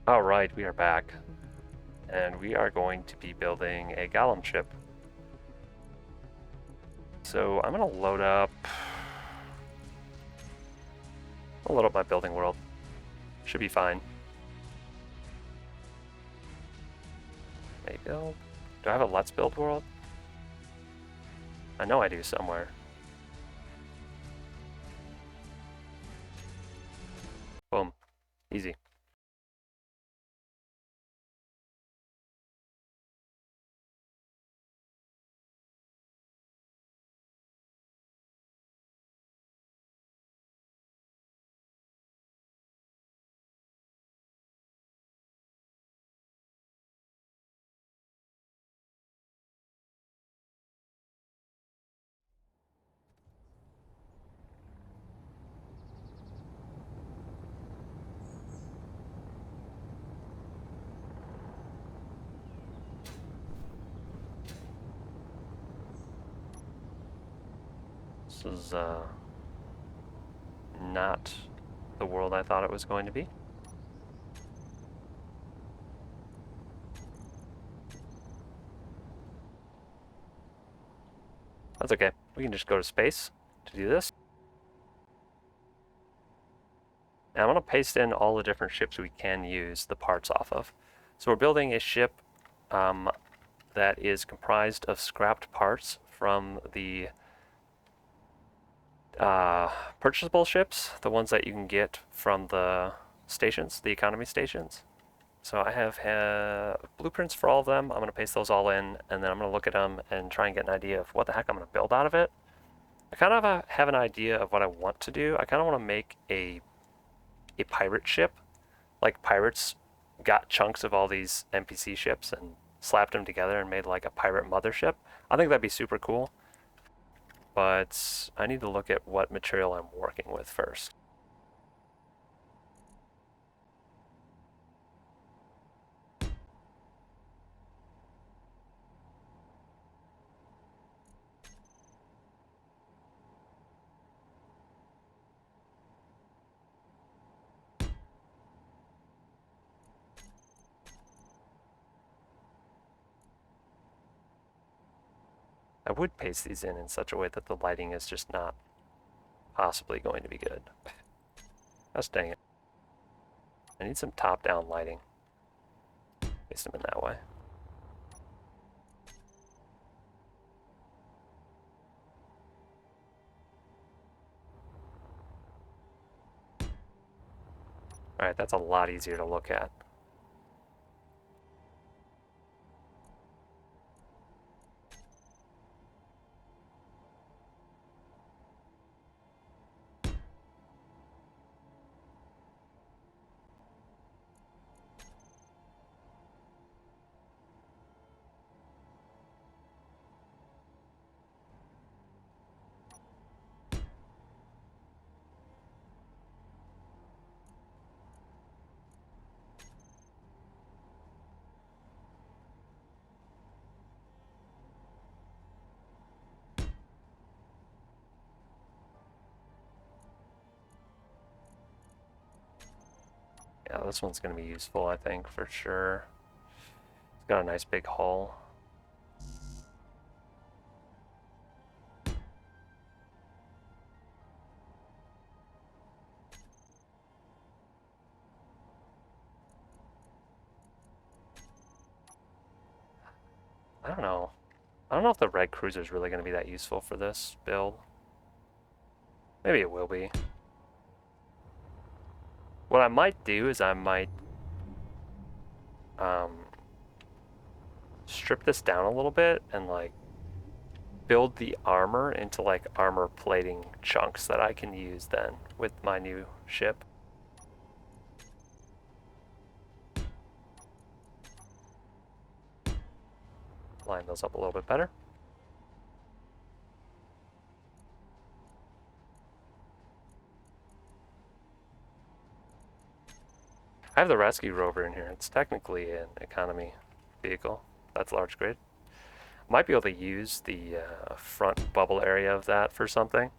All right, we are back, and we are going to be building a Golem ship. So I'm gonna load up. I'll load up my building world. Should be fine. May build. Do I have a let's build world? I know I do somewhere. Boom. Easy. This is not the world I thought it was going to be. That's okay. We can just go to space to do this. And I'm going to paste in all the different ships we can use the parts off of. So we're building a ship that is comprised of scrapped parts from the purchasable ships, the ones that you can get from the stations, the economy stations. So I have blueprints for all of them. I'm going to paste those all in, and then I'm going to look at them and try and get an idea of what the heck I'm going to build out of it. I kind of have an idea of what I want to do. I kind of want to make a pirate ship. Like pirates got chunks of all these NPC ships and slapped them together and made like a pirate mothership. I think that'd be super cool. But I need to look at what material I'm working with first. I would paste these in such a way that the lighting is just not possibly going to be good. Gosh dang it. I need some top-down lighting. Paste them in that way. Alright, that's a lot easier to look at. Yeah, this one's going to be useful, I think, for sure. It's got a nice big hull. I don't know. I don't know if the red cruiser is really going to be that useful for this build. Maybe it will be. What I might do is I might strip this down a little bit and like build the armor into like armor plating chunks that I can use then with my new ship. Line those up a little bit better. I have the rescue rover in here. It's technically an economy vehicle. That's large grid. Might be able to use the front bubble area of that for something.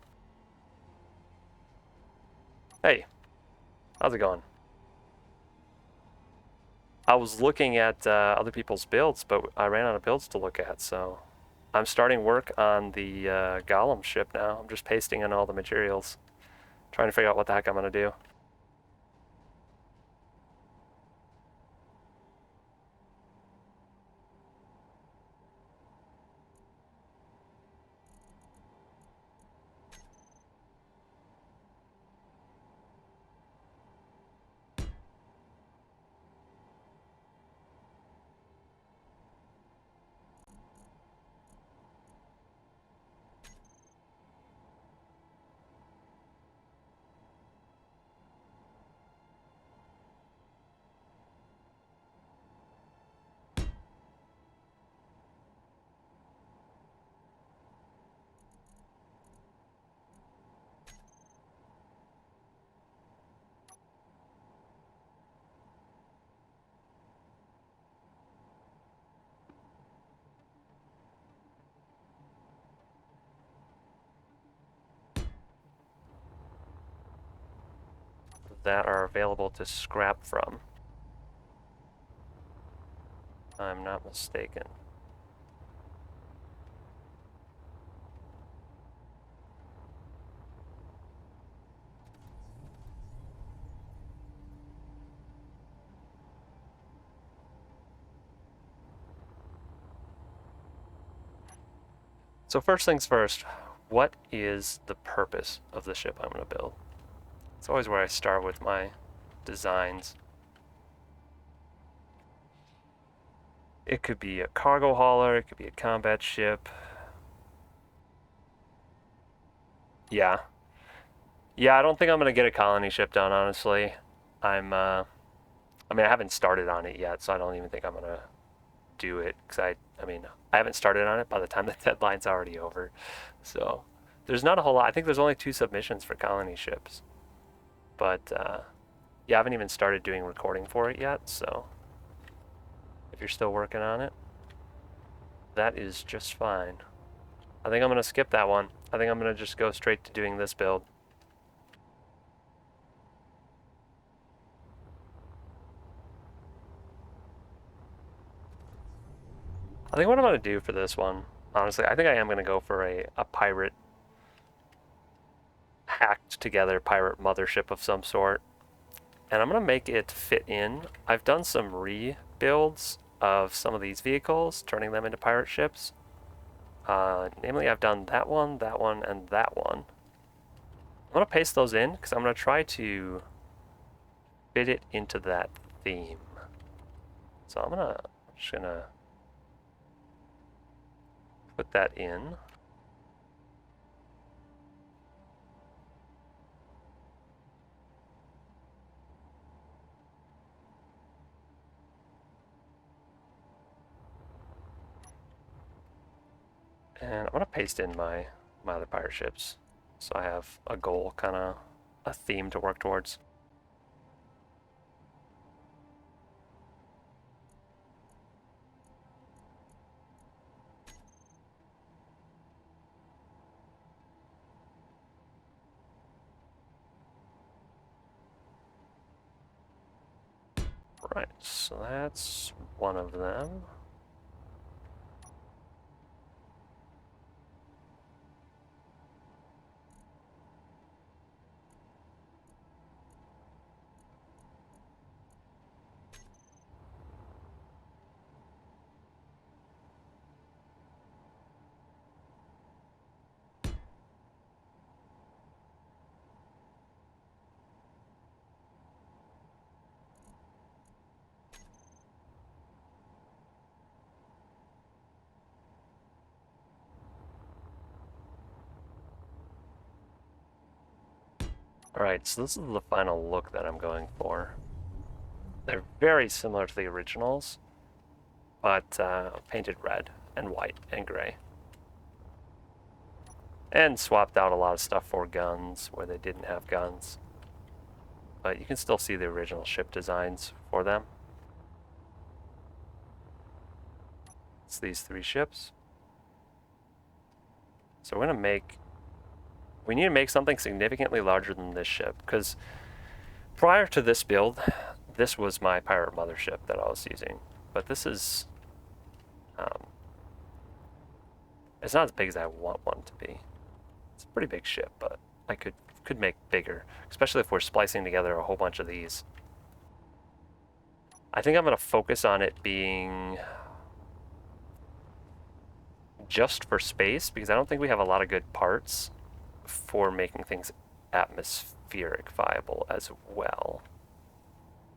Hey, how's it going? I was looking at other people's builds, but I ran out of builds to look at, so I'm starting work on the Golem ship now. I'm just pasting in all the materials, trying to figure out what the heck I'm going to do. That are available to scrap from. I'm not mistaken. So first things first, what is the purpose of the ship I'm going to build? It's always where I start with my designs. It could be a cargo hauler, it could be a combat ship. Yeah. Yeah, I don't think I'm going to get a colony ship done, honestly. I mean, I haven't started on it yet, so I don't even think I'm going to do it. Because I mean, I haven't started on it by the time the deadline's already over. So, there's not a whole lot. I think there's only 2 submissions for colony ships. But, yeah, I haven't even started doing recording for it yet, so if you're still working on it, that is just fine. I think I'm going to skip that one. I think I'm going to just go straight to doing this build. I think what I'm going to do for this one, honestly, I think I am going to go for a pirate, hacked together pirate mothership of some sort. And I'm going to make it fit in. I've done some rebuilds of some of these vehicles, turning them into pirate ships. Namely, I've done that one, and that one. I'm going to paste those in because I'm going to try to fit it into that theme. So I'm just going to put that in. And I'm going to paste in my other pirate ships. So I have a goal, kind of a theme to work towards. Right, so that's one of them. Alright, so this is the final look that I'm going for. They're very similar to the originals, but painted red and white and gray. And swapped out a lot of stuff for guns where they didn't have guns. But you can still see the original ship designs for them. It's these 3 ships. So we're going to make... We need to make something significantly larger than this ship, because prior to this build, this was my pirate mothership that I was using. But this is, it's not as big as I want one to be. It's a pretty big ship, but I could make bigger, especially if we're splicing together a whole bunch of these. I think I'm going to focus on it being just for space, because I don't think we have a lot of good parts for making things atmospheric viable as well.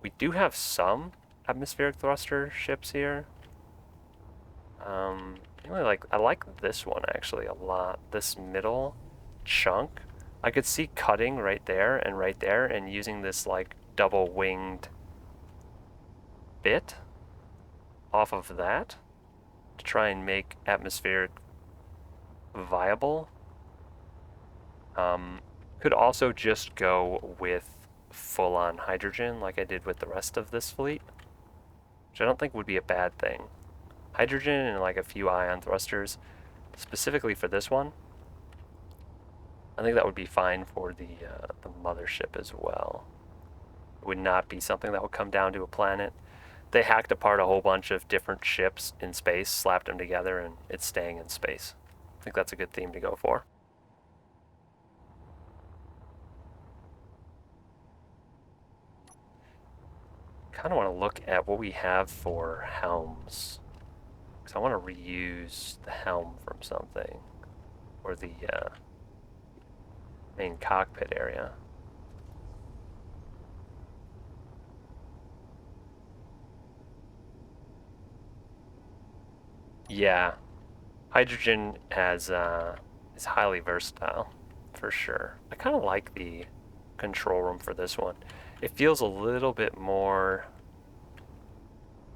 We do have some atmospheric thruster ships here. I like this one actually a lot. This middle chunk, I could see cutting right there, and using this like double winged bit off of that to try and make atmospheric viable. Could also just go with full-on hydrogen like I did with the rest of this fleet, which I don't think would be a bad thing. Hydrogen and like a few ion thrusters, specifically for this one, I think that would be fine for the mothership as well. It would not be something that would come down to a planet. They hacked apart a whole bunch of different ships in space, slapped them together, and it's staying in space. I think that's a good theme to go for. Kind of want to look at what we have for helms, because I want to reuse the helm from something, or the main cockpit area. Yeah, hydrogen has is highly versatile, for sure. I kind of like the control room for this one. It feels a little bit more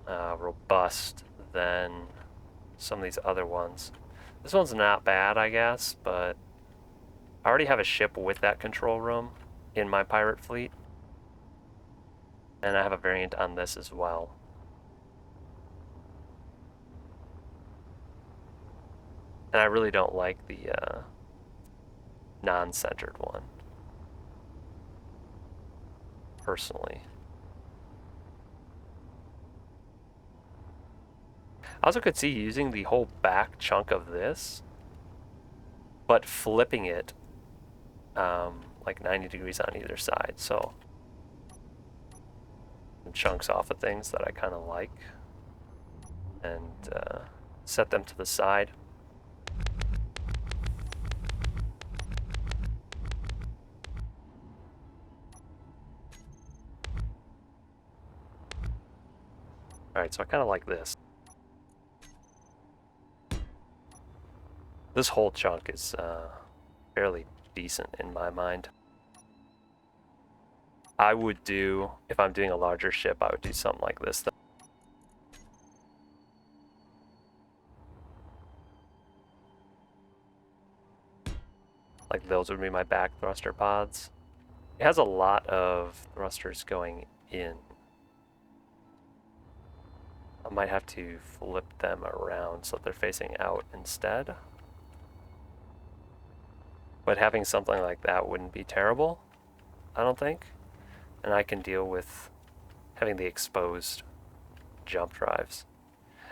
robust than some of these other ones. This one's not bad, I guess, but I already have a ship with that control room in my pirate fleet, and I have a variant on this as well. And I really don't like the non-centered one, personally. I also could see using the whole back chunk of this, but flipping it like 90 degrees on either side. So chunks off of things that I kind of like, and set them to the side. Alright, so I kind of like this. This whole chunk is fairly decent in my mind. I would do, if I'm doing a larger ship, I would do something like this. Like those would be my back thruster pods. It has a lot of thrusters going in. I might have to flip them around so that they're facing out instead. But having something like that wouldn't be terrible, I don't think. And I can deal with having the exposed jump drives.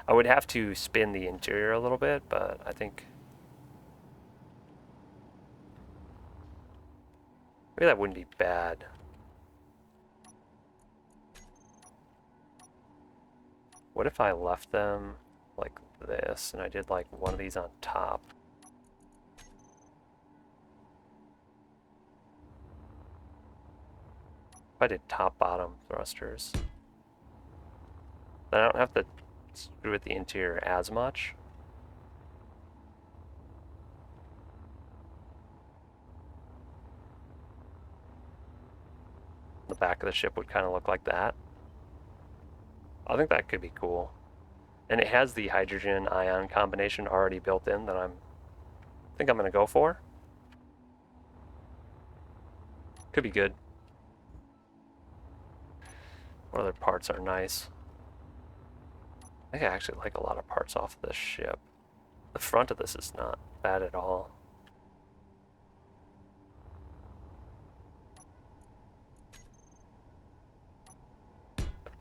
I would have to spin the interior a little bit, but I think maybe that wouldn't be bad. What if I left them like this and I did like one of these on top? If I did top-bottom thrusters, then I don't have to screw with the interior as much. The back of the ship would kind of look like that. I think that could be cool. And it has the hydrogen ion combination already built in that I think I'm going to go for. Could be good. What other parts are nice? I think I actually like a lot of parts off this ship. The front of this is not bad at all.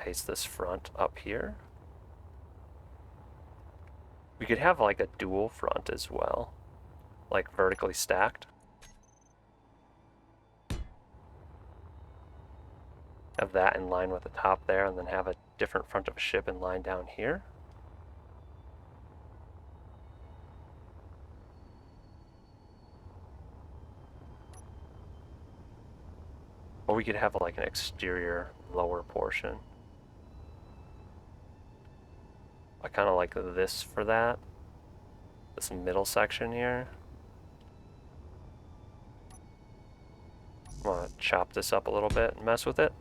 paste this front up here. We could have like a dual front as well, like vertically stacked. Have that in line with the top there, and then have a different front of a ship in line down here. Or we could have like an exterior lower portion. I kind of like this for that. This middle section here. I'm gonna chop this up a little bit and mess with it.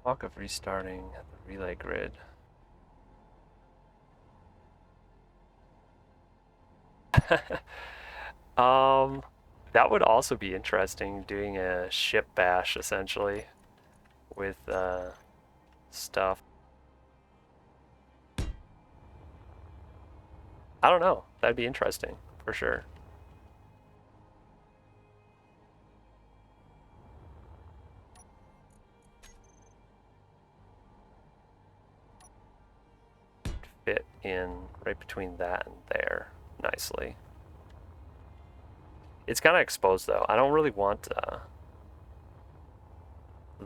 Talk of restarting the relay grid. That would also be interesting, doing a ship bash essentially with stuff. I don't know. That'd be interesting for sure. Fit in right between that and there nicely. It's kind of exposed though. I don't really want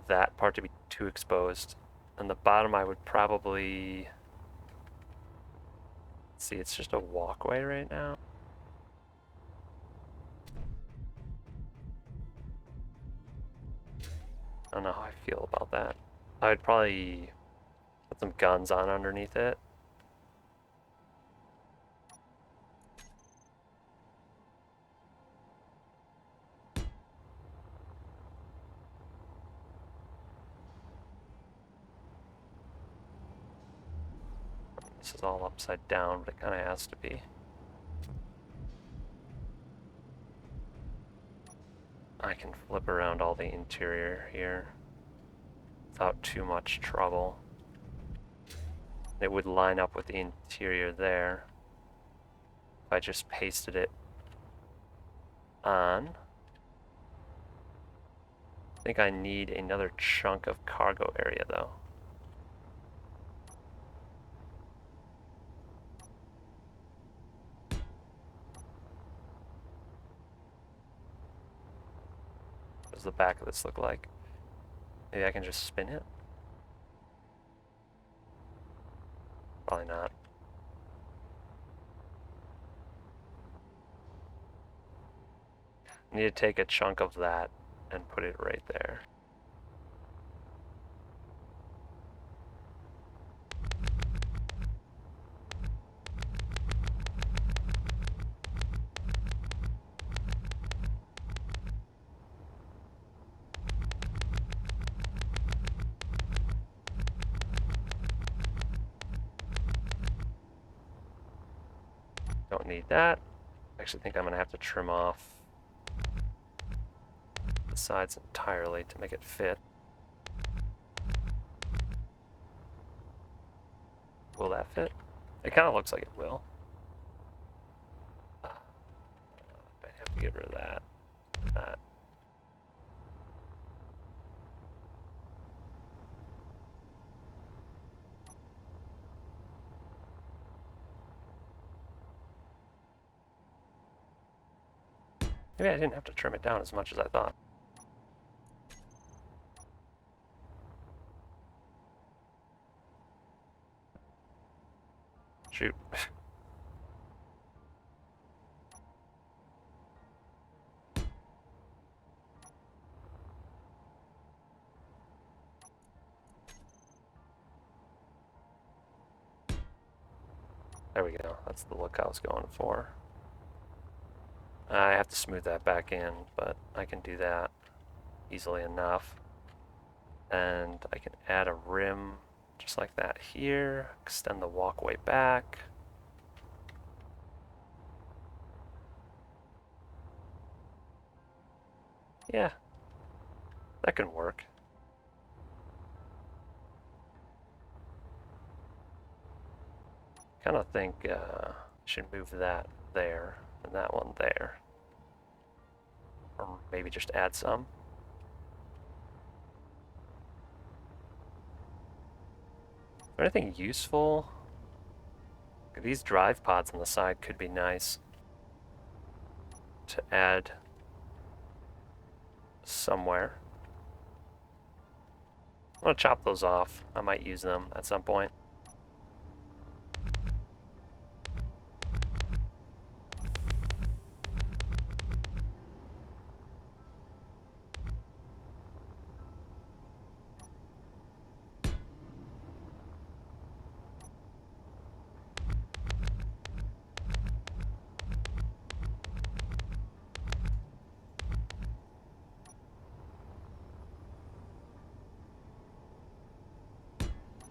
that part to be too exposed. On the bottom I would probably... See, it's just a walkway right now. I don't know how I feel about that. I would probably put some guns on underneath it. This is all upside down, but it kind of has to be. I can flip around all the interior here without too much trouble. It would line up with the interior there if I just pasted it on. I think I need another chunk of cargo area though. What does the back of this look like? Maybe I can just spin it? Probably not. I need to take a chunk of that and put it right there. Don't need that. I actually think I'm gonna have to trim off the sides entirely to make it fit. Will that fit? It kind of looks like it will. I have to get rid of that. That. Maybe I didn't have to trim it down as much as I thought. Shoot. There we go. That's the look I was going for. I have to smooth that back in, but I can do that easily enough. And I can add a rim just like that here. Extend the walkway back. Yeah, that can work. Kind of think should move that there and that one there. Or maybe just add some. Is there anything useful? These drive pods on the side could be nice to add somewhere. I'm gonna chop those off. I might use them at some point.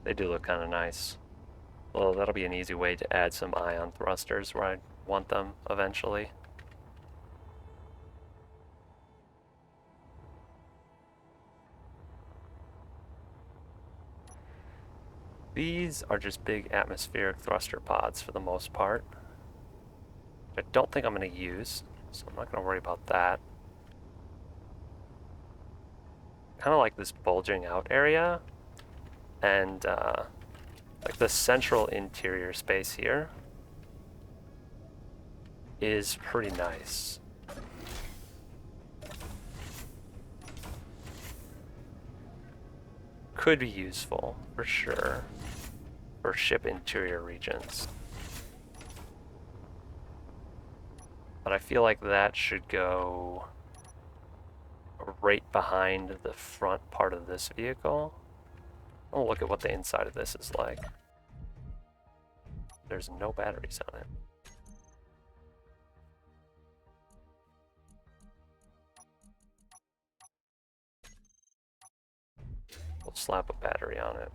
They do look kind of nice. Well, that'll be an easy way to add some ion thrusters where I want them eventually. These are just big atmospheric thruster pods for the most part. I don't think I'm going to use, so I'm not going to worry about that. Kind of like this bulging out area, and like the central interior space here is pretty nice. Could be useful, for sure, for ship interior regions. But I feel like that should go right behind the front part of this vehicle. I'll look at what the inside of this is like. There's no batteries on it. We'll slap a battery on it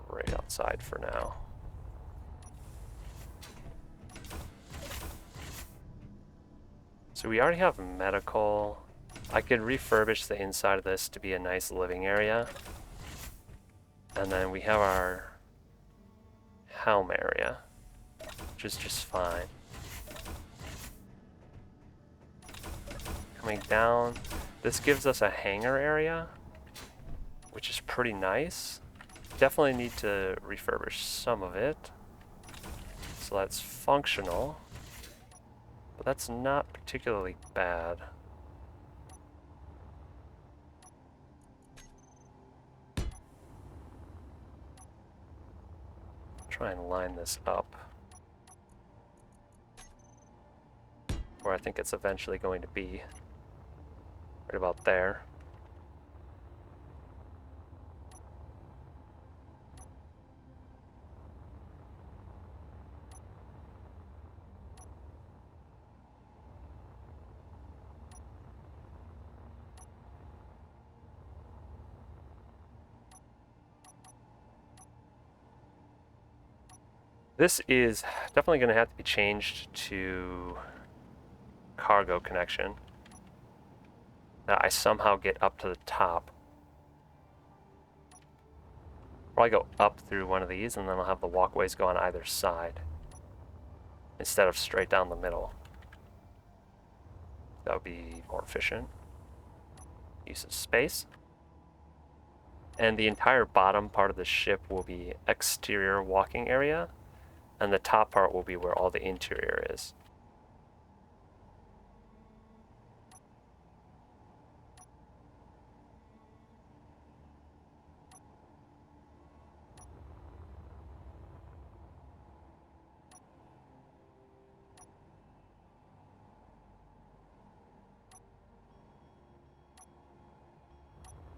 right outside for now. So we already have medical. I could refurbish the inside of this to be a nice living area. And then we have our helm area, which is just fine. Coming down, this gives us a hangar area, which is pretty nice. Definitely need to refurbish some of it. So that's functional, but that's not particularly bad. Try and line this up where I think it's eventually going to be. Right about there. This is definitely going to have to be changed to cargo connection. That I somehow get up to the top. Probably go up through one of these, and then I'll have the walkways go on either side instead of straight down the middle. That would be more efficient use of space. And the entire bottom part of the ship will be exterior walking area, and the top part will be where all the interior is.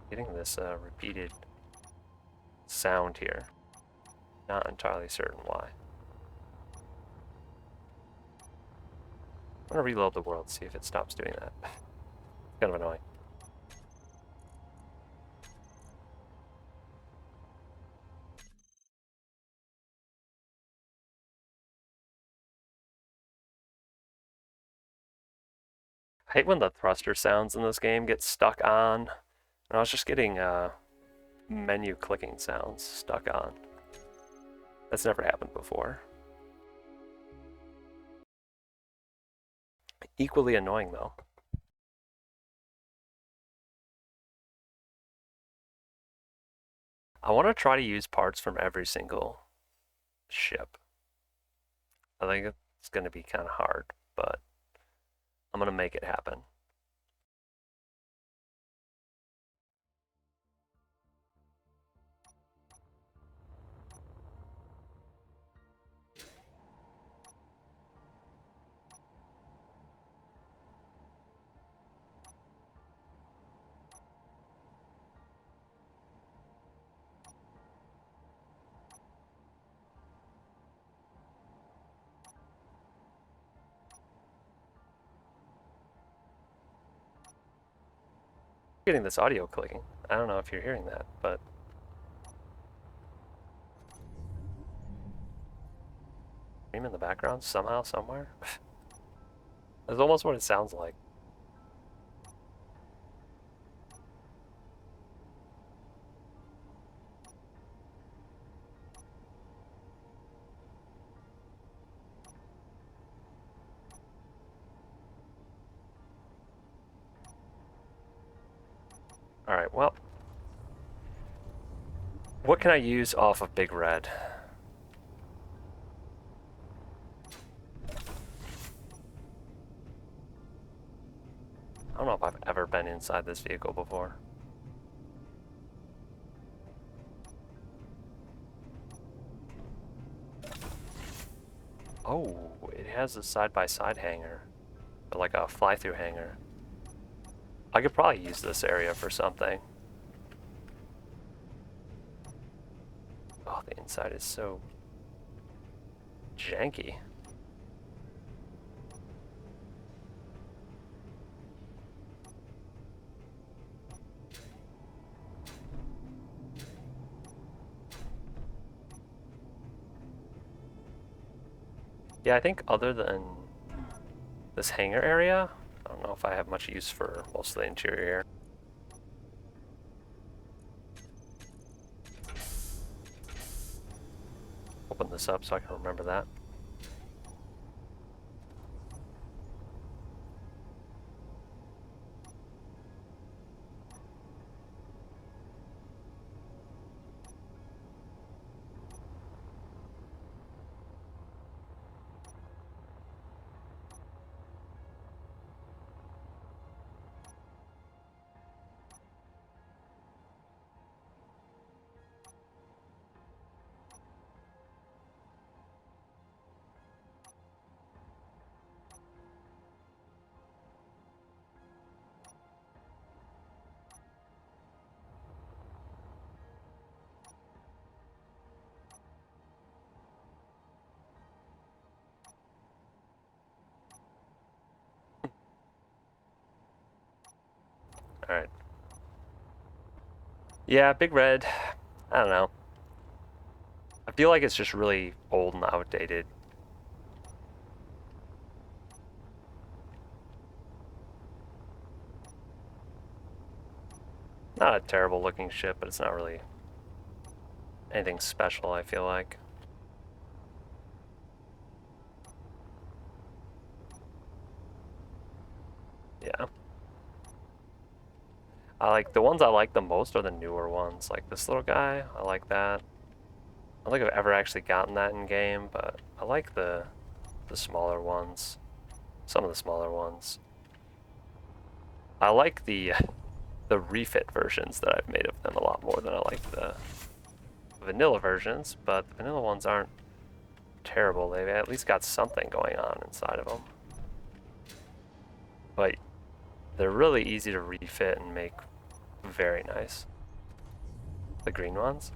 Getting this repeated sound here. Not entirely certain why. I'm gonna reload the world, see if it stops doing that. It's kind of annoying. I hate when the thruster sounds in this game get stuck on. And I was just getting menu clicking sounds stuck on. That's never happened before. Equally annoying though. I want to try to use parts from every single ship. I think it's going to be kind of hard, but I'm going to make it happen. Getting this audio clicking. I don't know if you're hearing that, but in the background somehow, somewhere. That's almost what it sounds like. Alright, well. What can I use off of Big Red? I don't know if I've ever been inside this vehicle before. Oh, it has a side-by-side hangar. Or like a fly-through hangar. I could probably use this area for something. Oh, the inside is so janky. Yeah, I think other than this hangar area, I don't know if I have much use for most of the interior. Open this up so I can remember that. Alright. Yeah, Big Red, I don't know. I feel like it's just really old and outdated. Not a terrible looking ship, but it's not really anything special, I feel like. Yeah. The ones I like the most are the newer ones. Like this little guy, I like that. I don't think I've ever actually gotten that in game, but I like the smaller ones. Some of the smaller ones. I like the refit versions that I've made of them a lot more than I like the vanilla versions, but the vanilla ones aren't terrible. They've at least got something going on inside of them. But they're really easy to refit and make very nice. The green ones.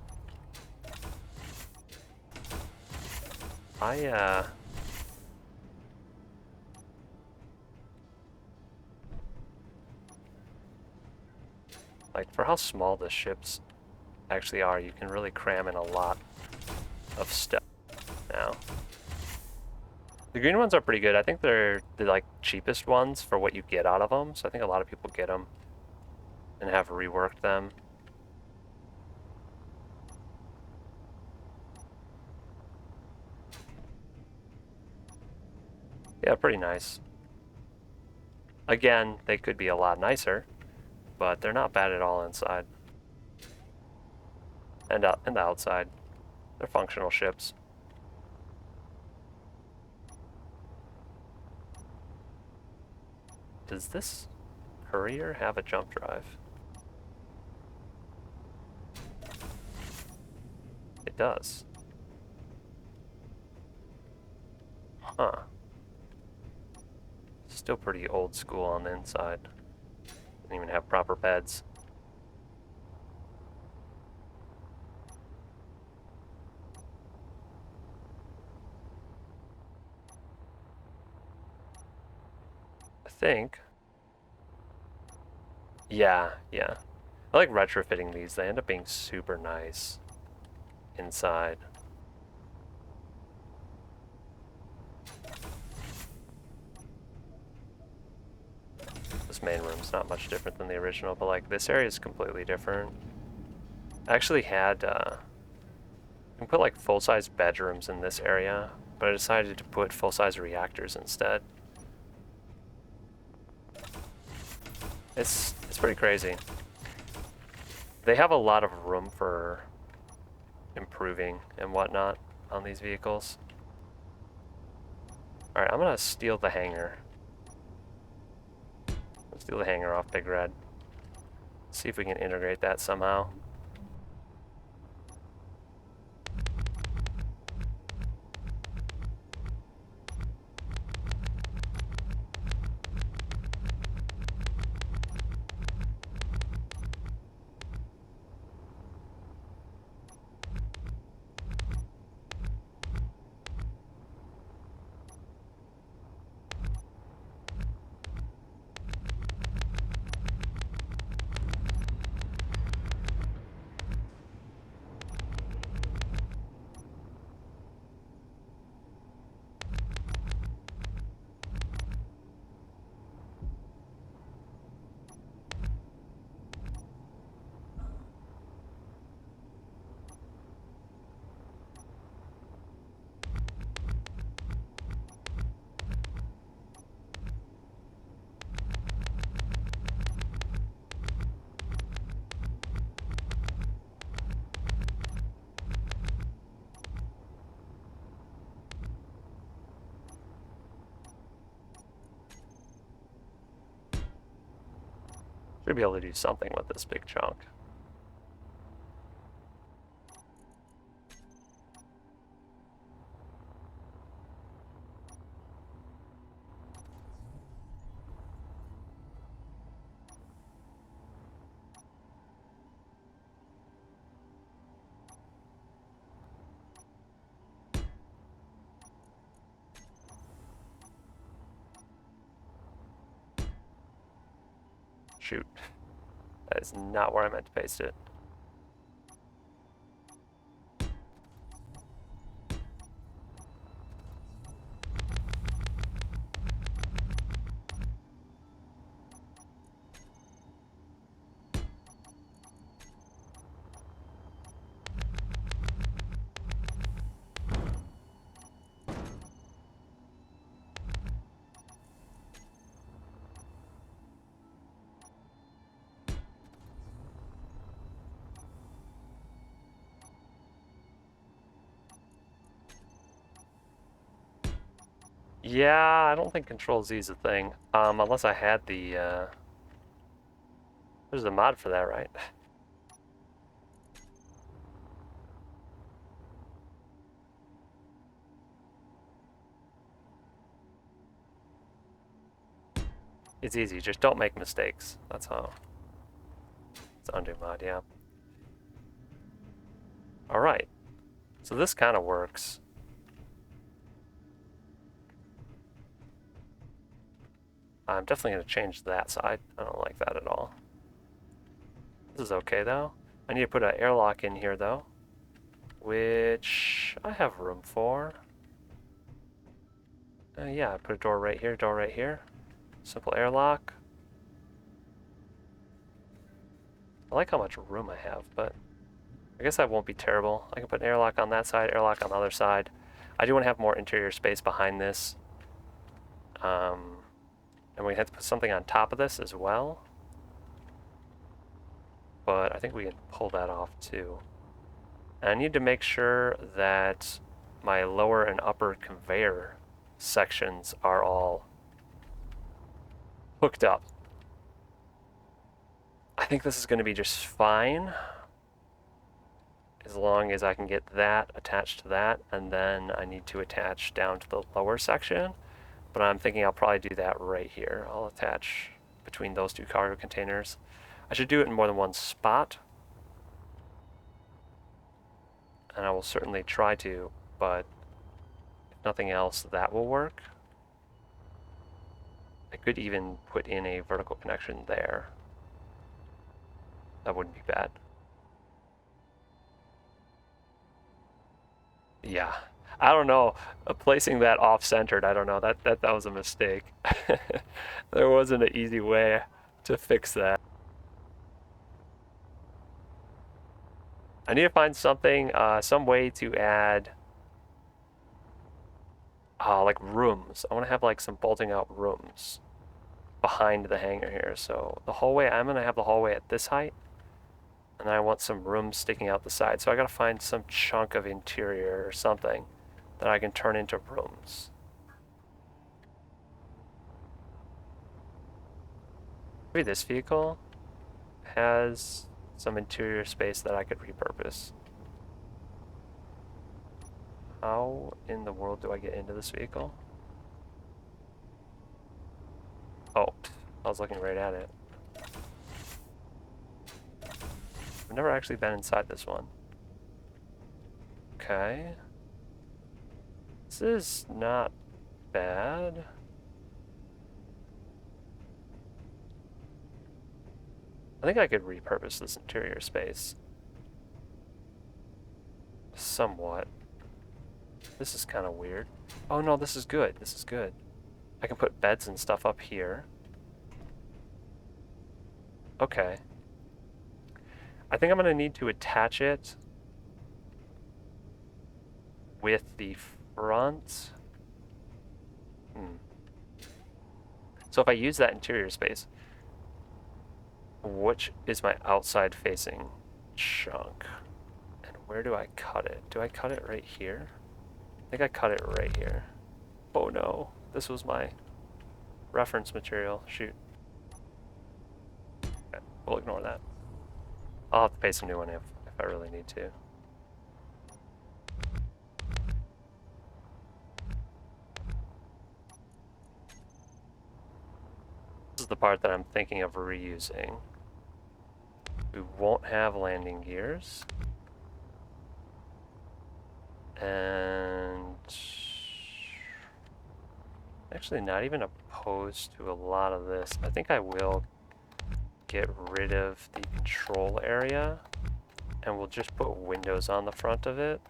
Like, for how small the ships actually are, you can really cram in a lot of stuff now. The green ones are pretty good. I think they're the like cheapest ones for what you get out of them, so I think a lot of people get them and have reworked them. Yeah, pretty nice. Again, they could be a lot nicer, but they're not bad at all inside. And the outside. They're functional ships. Does this courier have a jump drive? It does. Huh. Still pretty old school on the inside. Doesn't even have proper beds. I think. Yeah. I like retrofitting these. They end up being super nice inside. This main room's not much different than the original, but like this area is completely different. I actually had, you can put like full-size bedrooms in this area, but I decided to put full-size reactors instead. It's pretty crazy. They have a lot of room for improving and whatnot on these vehicles. Alright, I'm gonna steal the hangar. Let's steal the hangar off Big Red. See if we can integrate that somehow. Should be able to do something with this big chunk. Shoot. That is not where I meant to paste it. Yeah, I don't think Control Z is a thing. Unless I had the, there's a mod for that, right? It's easy, just don't make mistakes. That's how. It's undo mod, yeah. Alright. So this kind of works. I'm definitely going to change that side. I don't like that at all. This is okay though. I need to put an airlock in here though, which I have room for. Yeah, I put a door right here. Simple airlock. I like how much room I have, but I guess that won't be terrible. I can put an airlock on that side, airlock on the other side. I do want to have more interior space behind this. And we have to put something on top of this as well. But I think we can pull that off too. And I need to make sure that my lower and upper conveyor sections are all hooked up. I think this is going to be just fine as long as I can get that attached to that, and then I need to attach down to the lower section, but I'm thinking I'll probably do that right here. I'll attach between those two cargo containers. I should do it in more than one spot, and I will certainly try to, but if nothing else, that will work. I could even put in a vertical connection there. That wouldn't be bad. Yeah, I don't know. Placing that off-centered, I don't know. That was a mistake. There wasn't an easy way to fix that. I need to find something, some way to add, like rooms. I want to have like some bolting out rooms behind the hangar here. So the hallway, I'm gonna have the hallway at this height, and then I want some rooms sticking out the side. So I gotta find some chunk of interior or something that I can turn into rooms. Maybe this vehicle has some interior space that I could repurpose. How in the world do I get into this vehicle? Oh, I was looking right at it. I've never actually been inside this one. Okay. This is not bad. I think I could repurpose this interior space. Somewhat. This is kind of weird. Oh no, this is good. This is good. I can put beds and stuff up here. Okay. I think I'm going to need to attach it with the front. So if I use that interior space, which is my outside facing chunk? And where do I cut it? Do I cut it right here? I think I cut it right here. Oh no, this was my reference material. Shoot. Okay, we'll ignore that. I'll have to paste a new one if I really need to. This is the part that I'm thinking of reusing. We won't have landing gears. And actually not even opposed to a lot of this. I think I will get rid of the control area and we'll just put windows on the front of it.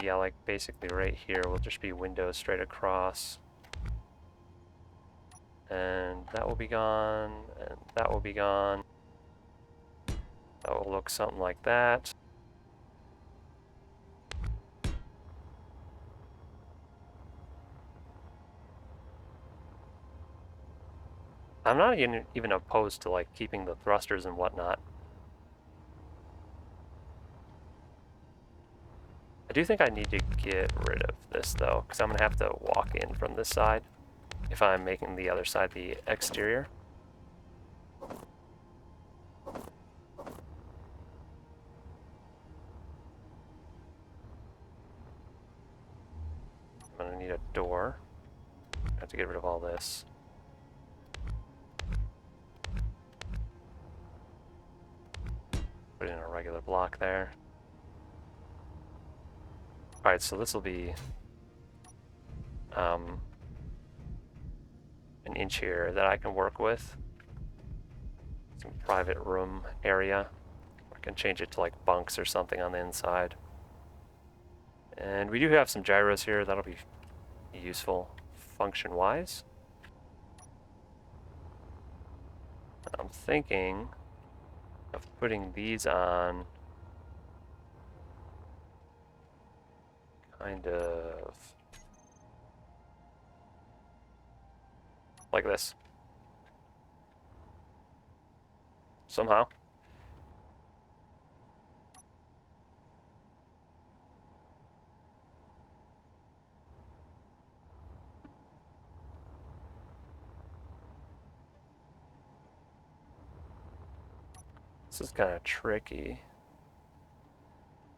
Yeah, like basically right here will just be windows straight across. And that will be gone, and that will be gone. That will look something like that. I'm not even opposed to like keeping the thrusters and whatnot. I do think I need to get rid of this though, because I'm going to have to walk in from this side if I'm making the other side the exterior. I'm going to need a door. I have to get rid of all this. Put in a regular block there. Alright, so this will be an inch here that I can work with. Some private room area. I can change it to like bunks or something on the inside. And we do have some gyros here. That'll be useful function-wise. I'm thinking of putting these on kind of like this. Somehow. This is kind of tricky.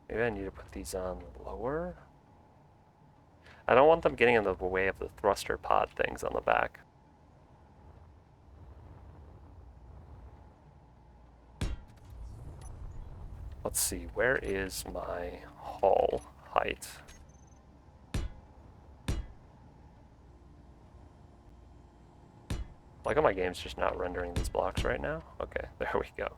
Maybe I need to put these on lower. I don't want them getting in the way of the thruster pod things on the back. Let's see, where is my hull height? Like, my game's just not rendering these blocks right now? Okay, there we go.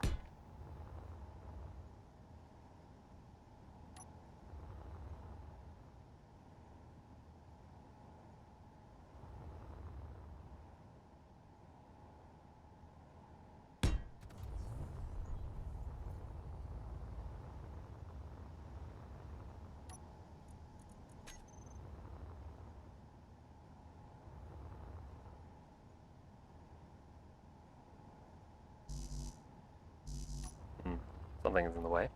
Something's in the way.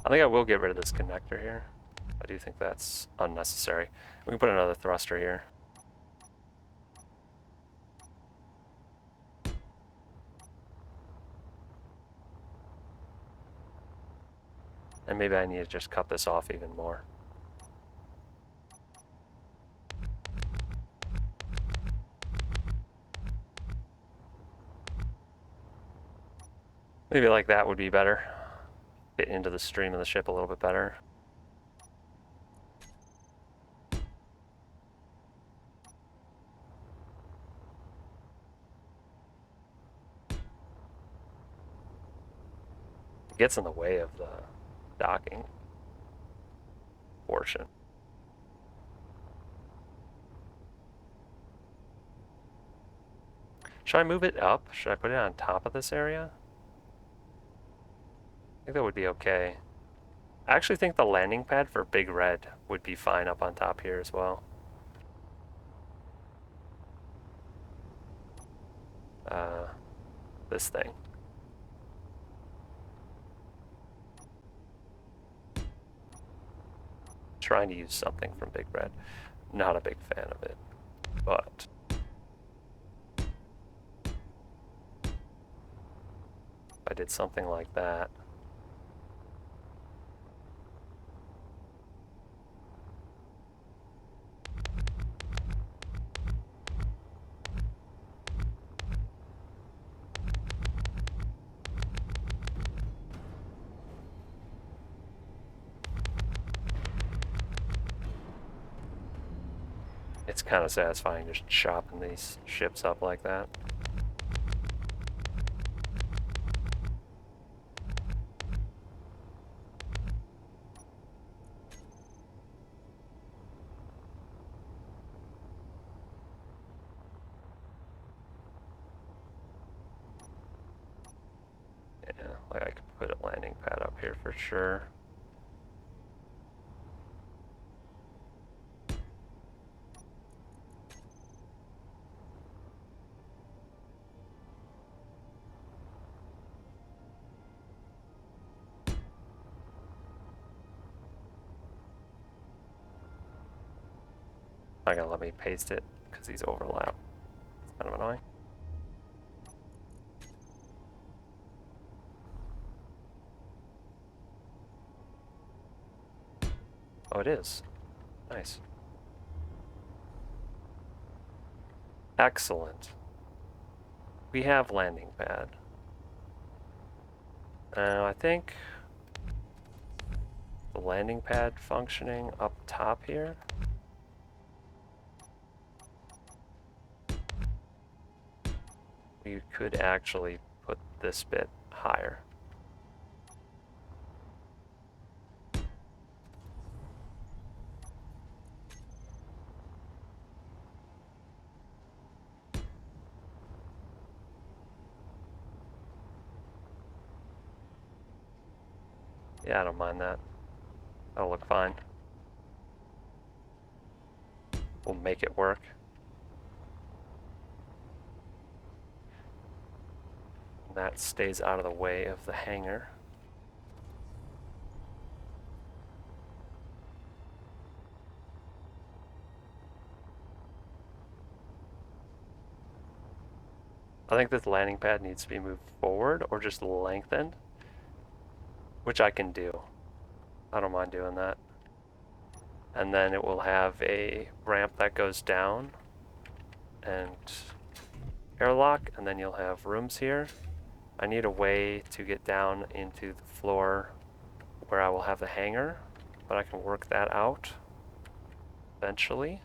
I think I will get rid of this connector here. I do think that's unnecessary. We can put another thruster here. And maybe I need to just cut this off even more. Maybe like that would be better. Fit into the stream of the ship a little bit better. It gets in the way of the docking portion. Should I move it up? Should I put it on top of this area? I think that would be okay. I actually think the landing pad for Big Red would be fine up on top here as well. This thing. Trying to use something from Big Red. Not a big fan of it, but if I did something like that. It's kind of satisfying just chopping these ships up like that. Yeah, like I could put a landing pad up here for sure. Not gonna let me paste it because these overlap. It's kind of annoying. Oh, it is. Nice. Excellent. We have landing pad. Now I think the landing pad functioning up top here. You could actually put this bit higher. Yeah, I don't mind that. That'll look fine. We'll make it work. That stays out of the way of the hangar. I think this landing pad needs to be moved forward or just lengthened, which I can do. I don't mind doing that. And then it will have a ramp that goes down and airlock, and then you'll have rooms here. I need a way to get down into the floor where I will have the hangar, but I can work that out eventually.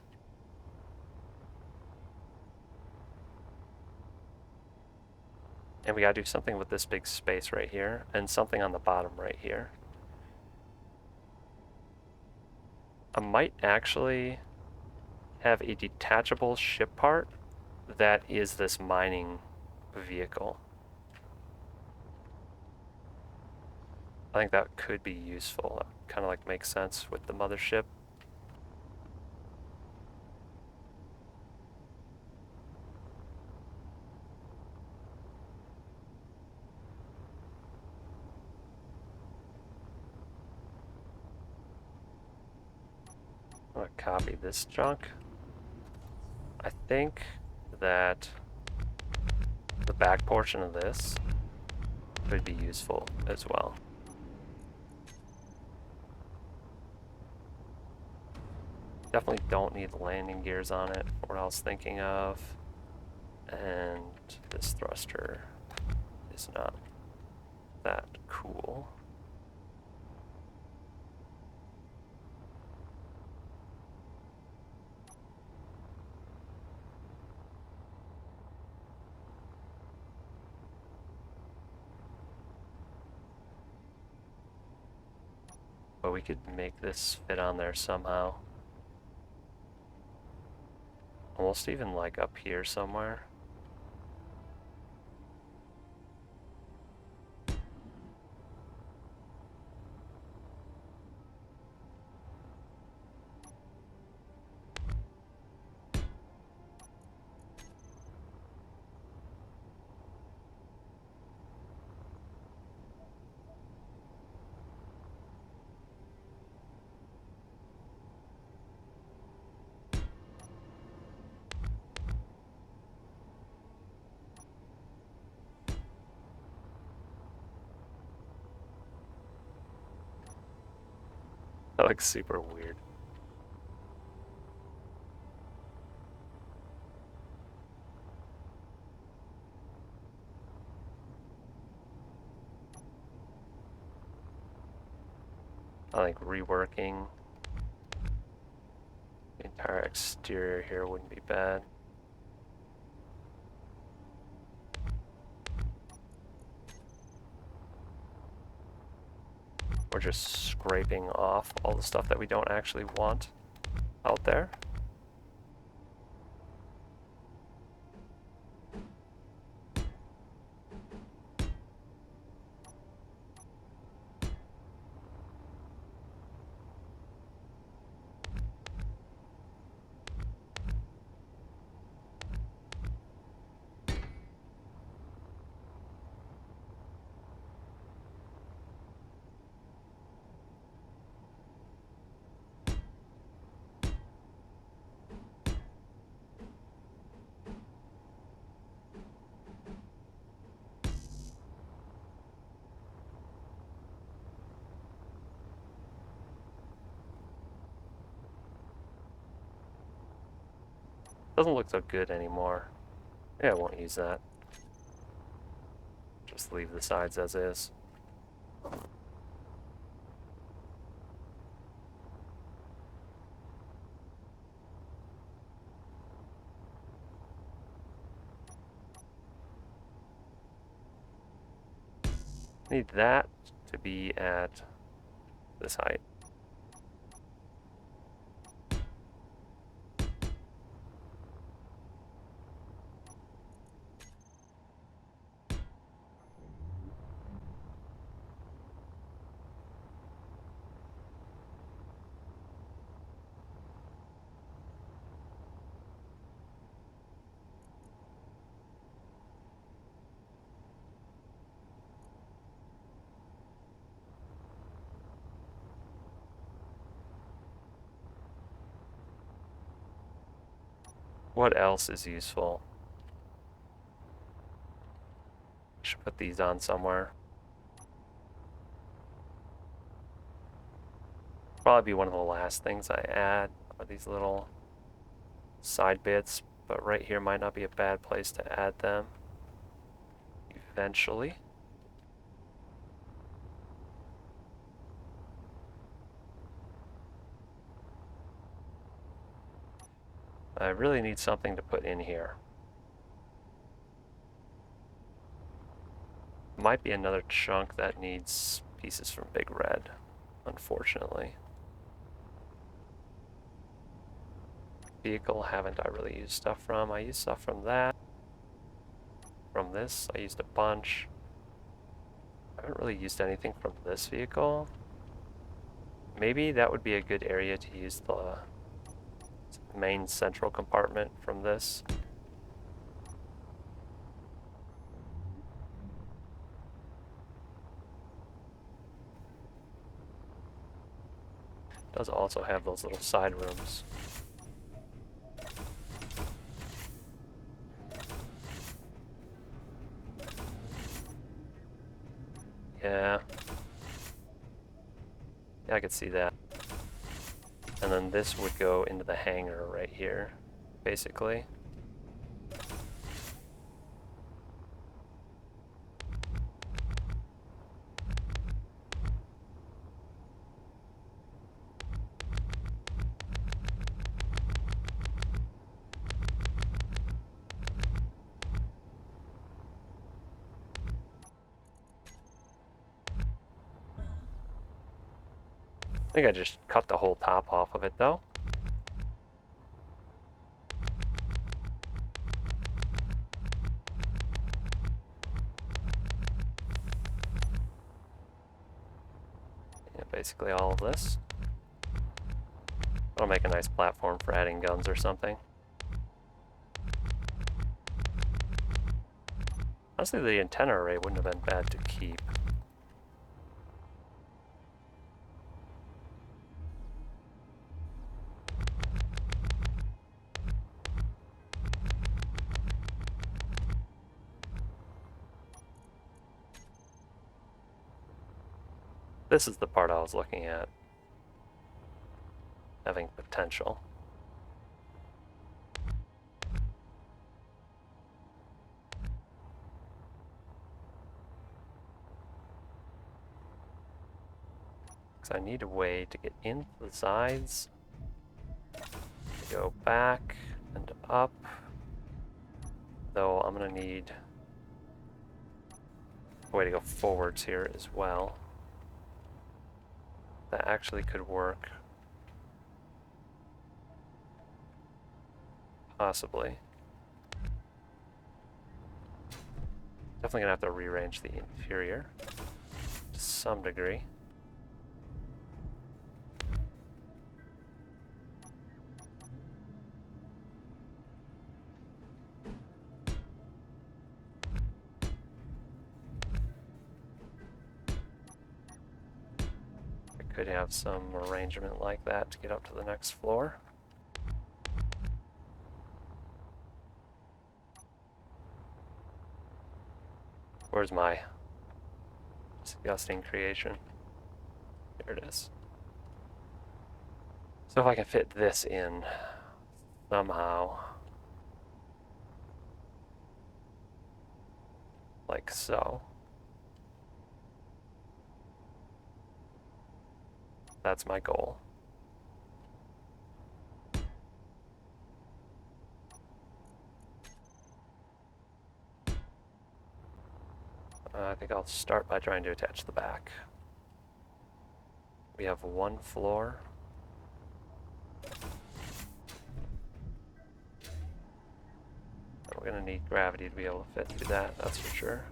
And we gotta do something with this big space right here, and something on the bottom right here. I might actually have a detachable ship part that is this mining vehicle. I think that could be useful. That kind of like makes sense with the mothership. I'm gonna copy this junk. I think that the back portion of this could be useful as well. Definitely don't need landing gears on it, for what I was thinking of. And this thruster is not that cool. But we could make this fit on there somehow. Almost even like up here somewhere. That looks super weird. I think reworking the entire exterior here wouldn't be bad. We're just scraping off all the stuff that we don't actually want out there. Doesn't look so good anymore. Yeah, I won't use that. Just leave the sides as is. Need that to be at this height. What else is useful? I should put these on somewhere. Probably be one of the last things I add are these little side bits, but right here might not be a bad place to add them eventually. I really need something to put in here. Might be another chunk that needs pieces from Big Red, unfortunately. Vehicle, haven't I really used stuff from? I used stuff from that. From this, I used a bunch. I haven't really used anything from this vehicle. Maybe that would be a good area to use the main central compartment from this. Does also have those little side rooms. Yeah. Yeah, I could see that. And then this would go into the hangar right here, basically. I think I just cut the whole top off of it though. Yeah, basically all of this. That'll make a nice platform for adding guns or something. Honestly, the antenna array wouldn't have been bad to keep. This is the part I was looking at. Having potential. Because I need a way to get into the sides. Go back and up. Though I'm going to need a way to go forwards here as well. That actually could work. Possibly. Definitely gonna have to rearrange the interior to some degree. I could have some arrangement like that to get up to the next floor. Where's my disgusting creation? There it is. So if I can fit this in somehow, like so. That's my goal. I think I'll start by trying to attach the back. We have one floor. We're going to need gravity to be able to fit through that, that's for sure.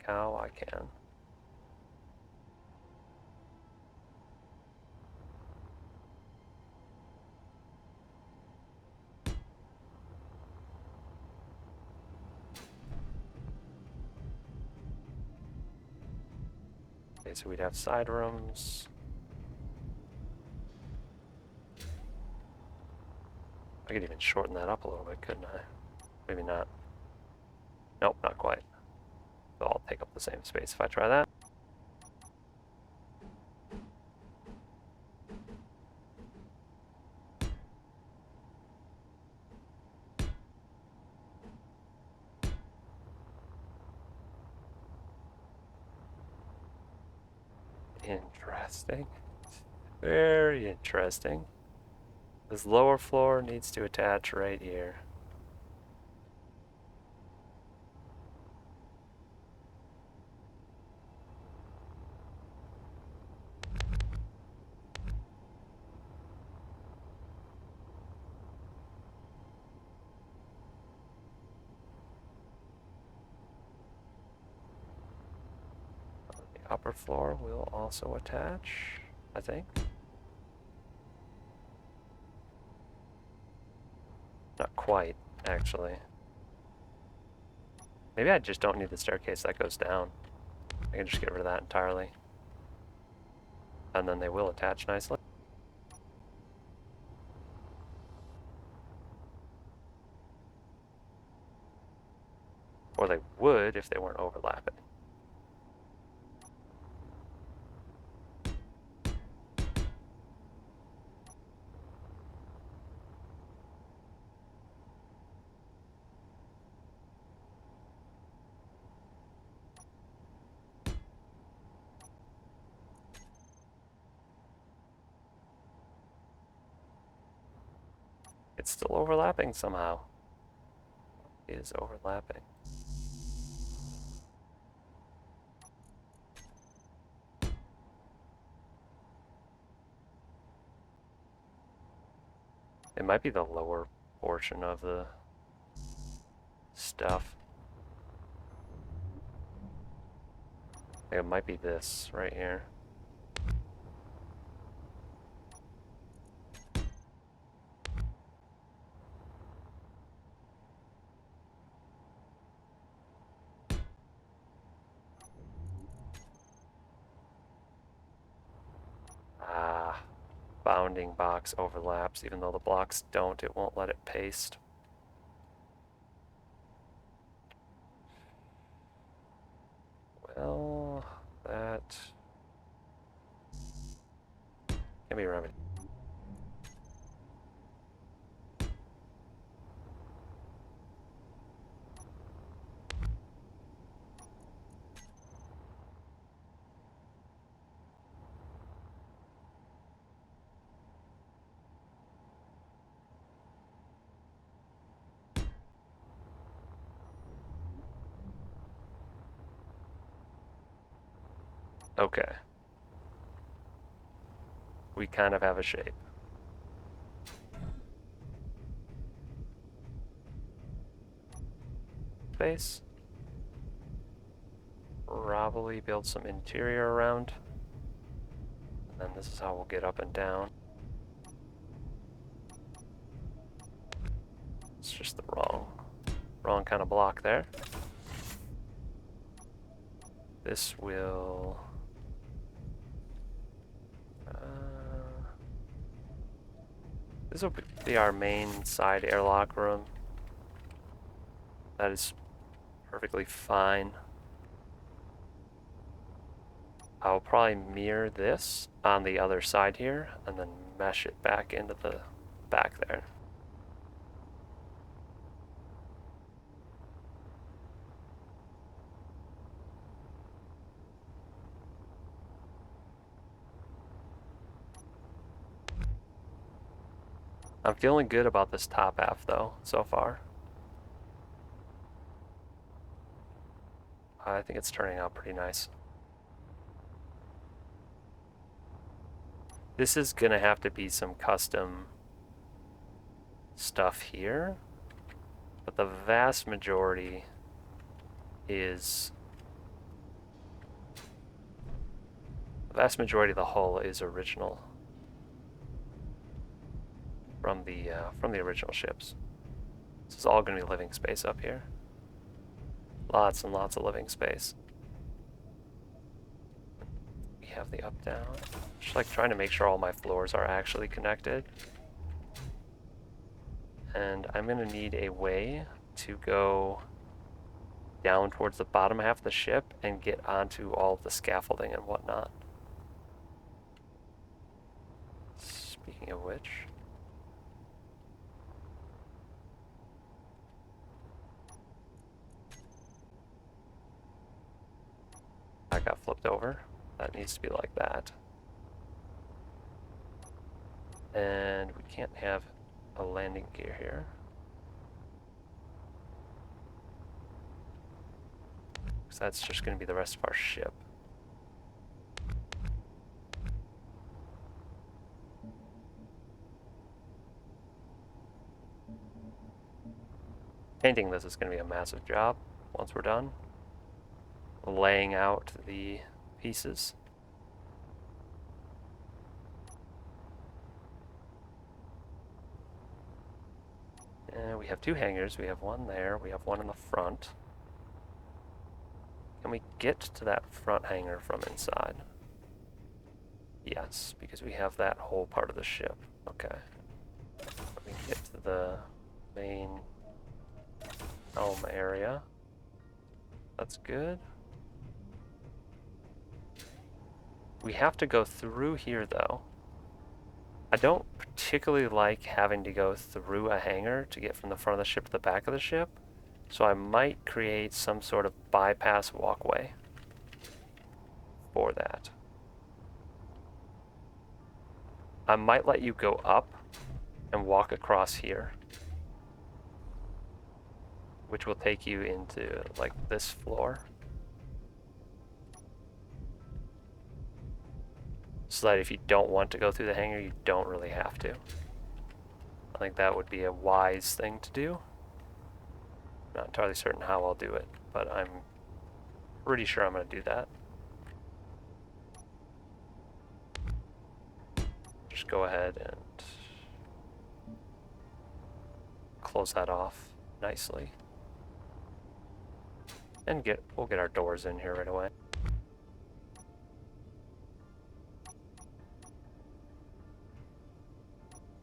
How I can. Okay, so we'd have side rooms. I could even shorten that up a little bit, couldn't I? Maybe not. Nope, not quite. So I'll take up the same space if I try that. Interesting. Very interesting. This lower floor needs to attach right here. The upper floor will also attach, I think. Not quite, actually. Maybe I just don't need the staircase that goes down. I can just get rid of that entirely. And then they will attach nicely. Or they would if they weren't overlapping. It's still overlapping somehow. It is overlapping. It might be the lower portion of the stuff. It might be this right here. Ah, bounding box overlaps. Even though the blocks don't, it won't let it paste. Well, that can be remedied. Okay. We kind of have a shape. Space. Probably build some interior around. And then this is how we'll get up and down. It's just the wrong kind of block there. This will This will be our main side airlock room. That is perfectly fine. I'll probably mirror this on the other side here and then mesh it back into the back there. I'm feeling good about this top half though, so far. I think it's turning out pretty nice. This is gonna have to be some custom stuff here, but the vast majority is of the hull is original from the original ships. This is all going to be living space up here. Lots and lots of living space. We have the up down. Just like trying to make sure all my floors are actually connected. And I'm going to need a way to go down towards the bottom half of the ship and get onto all of the scaffolding and whatnot. Speaking of which, that got flipped over. That needs to be like that. And we can't have a landing gear here. Because that's just going to be the rest of our ship. Painting this is going to be a massive job once we're done. Laying out the pieces. And we have two hangars. We have one there. We have one in the front. Can we get to that front hangar from inside? Yes, because we have that whole part of the ship. Okay. We can get to the main helm area. That's good. We have to go through here though. I don't particularly like having to go through a hangar to get from the front of the ship to the back of the ship, so I might create some sort of bypass walkway for that. I might let you go up and walk across here, which will take you into like this floor. So that if you don't want to go through the hangar, you don't really have to. I think that would be a wise thing to do. Not entirely certain how I'll do it, but I'm pretty sure I'm going to do that. Just go ahead and close that off nicely. And we'll get our doors in here right away.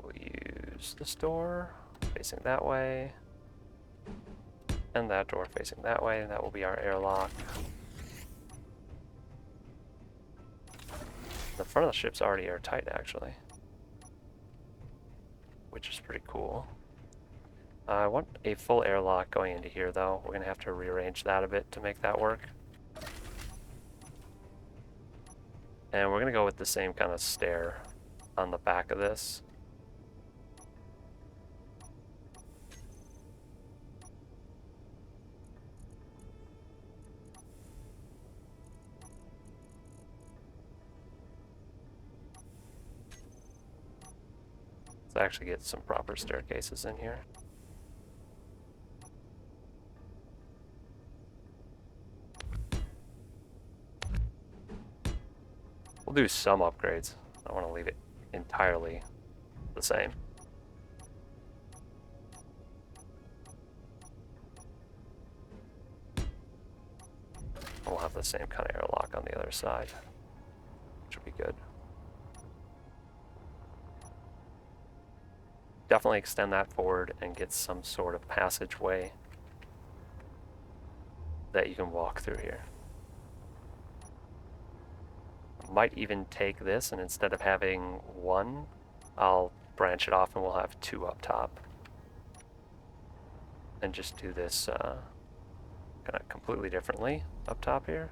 We'll use this door facing that way. And that door facing that way, and that will be our airlock. The front of the ship's already airtight, actually. Which is pretty cool. I want a full airlock going into here, though. We're going to have to rearrange that a bit to make that work. And we're going to go with the same kind of stair on the back of this. Let's actually get some proper staircases in here. We'll do some upgrades. I don't want to leave it entirely the same. We'll have the same kind of airlock on the other side, which will be good. definitely extend that forward and get some sort of passageway that you can walk through here. Might even take this, and instead of having one, I'll branch it off and we'll have two up top. And just do this kind of completely differently up top here.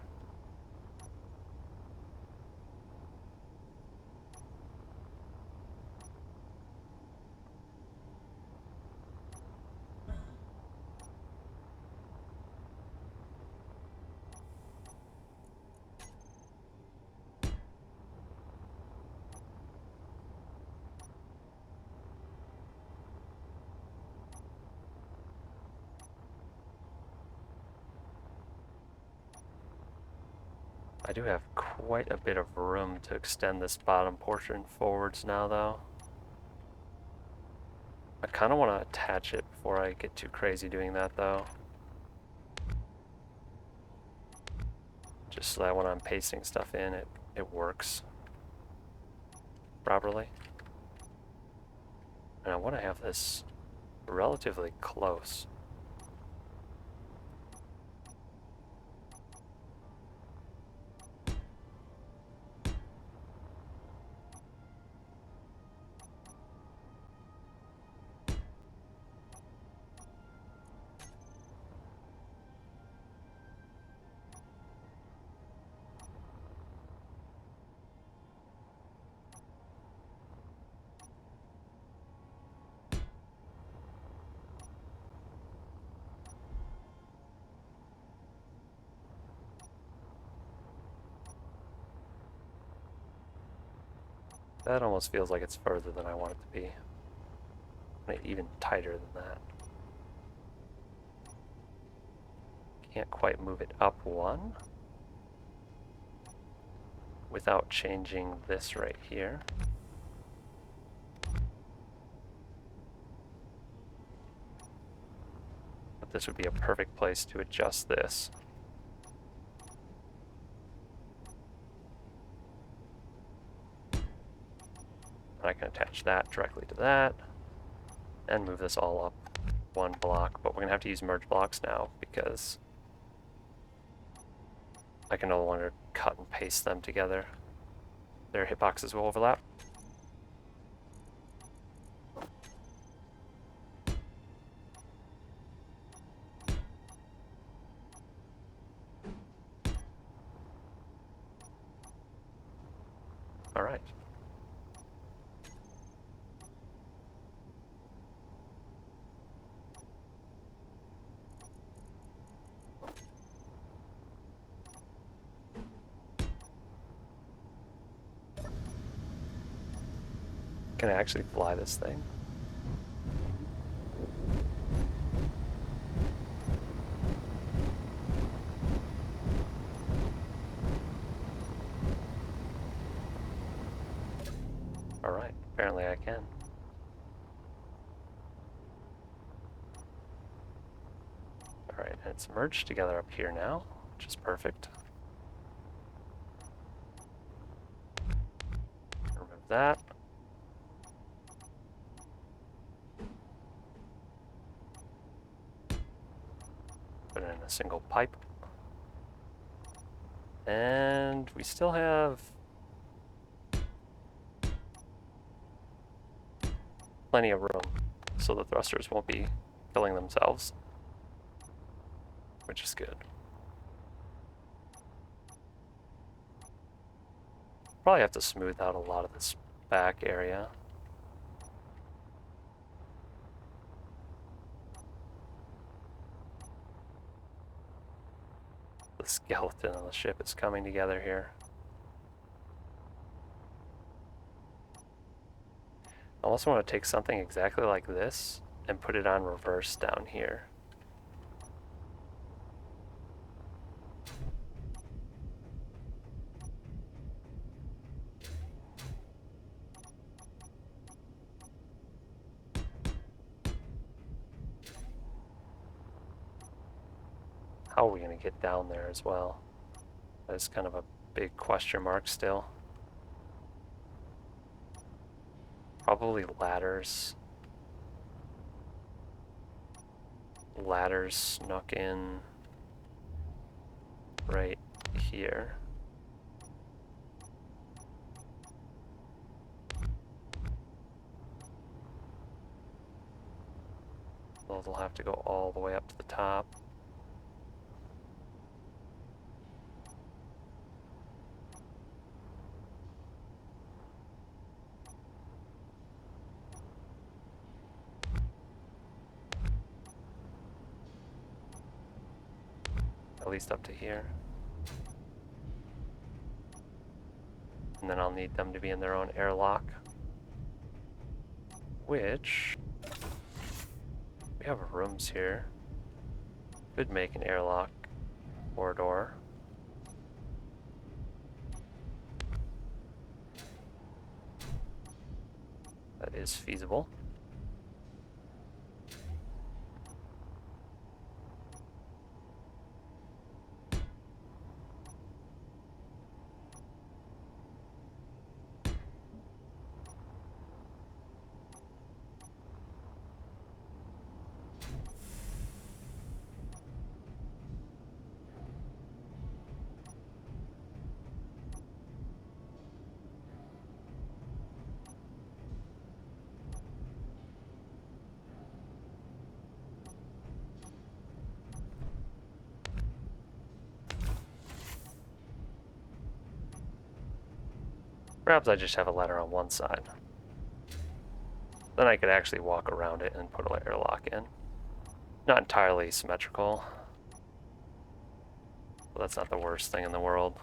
I do have quite a bit of room to extend this bottom portion forwards now, though. I kind of want to attach it before I get too crazy doing that, though. Just so that when I'm pasting stuff in, it works properly. And I want to have this relatively close. That almost feels like it's further than I want it to be. Even tighter than that. Can't quite move it up one without changing this right here. But this would be a perfect place to adjust this. I can attach that directly to that and move this all up one block, but we're gonna have to use merge blocks now because I can no longer cut and paste them together. Their hitboxes will overlap. All right. Can I actually fly this thing? Alright, apparently I can. Alright, and it's merged together up here now, which is perfect. Remove that. Put it in a single pipe. And we still have plenty of room, so the thrusters won't be filling themselves, which is good. Probably have to smooth out a lot of this back area. The skeleton of the ship is coming together here. I also want to take something exactly like this and put it on reverse down here. How are we going to get down there as well? That is kind of a big question mark still. Probably ladders ladders snuck in right here. Those will have to go all the way up to the top. At least up to here. And then I'll need them to be in their own airlock. Which, we have rooms here. Could make an airlock corridor. That is feasible. Perhaps I just have a ladder on one side. Then I could actually walk around it and put an airlock in. Not entirely symmetrical. But that's not the worst thing in the world.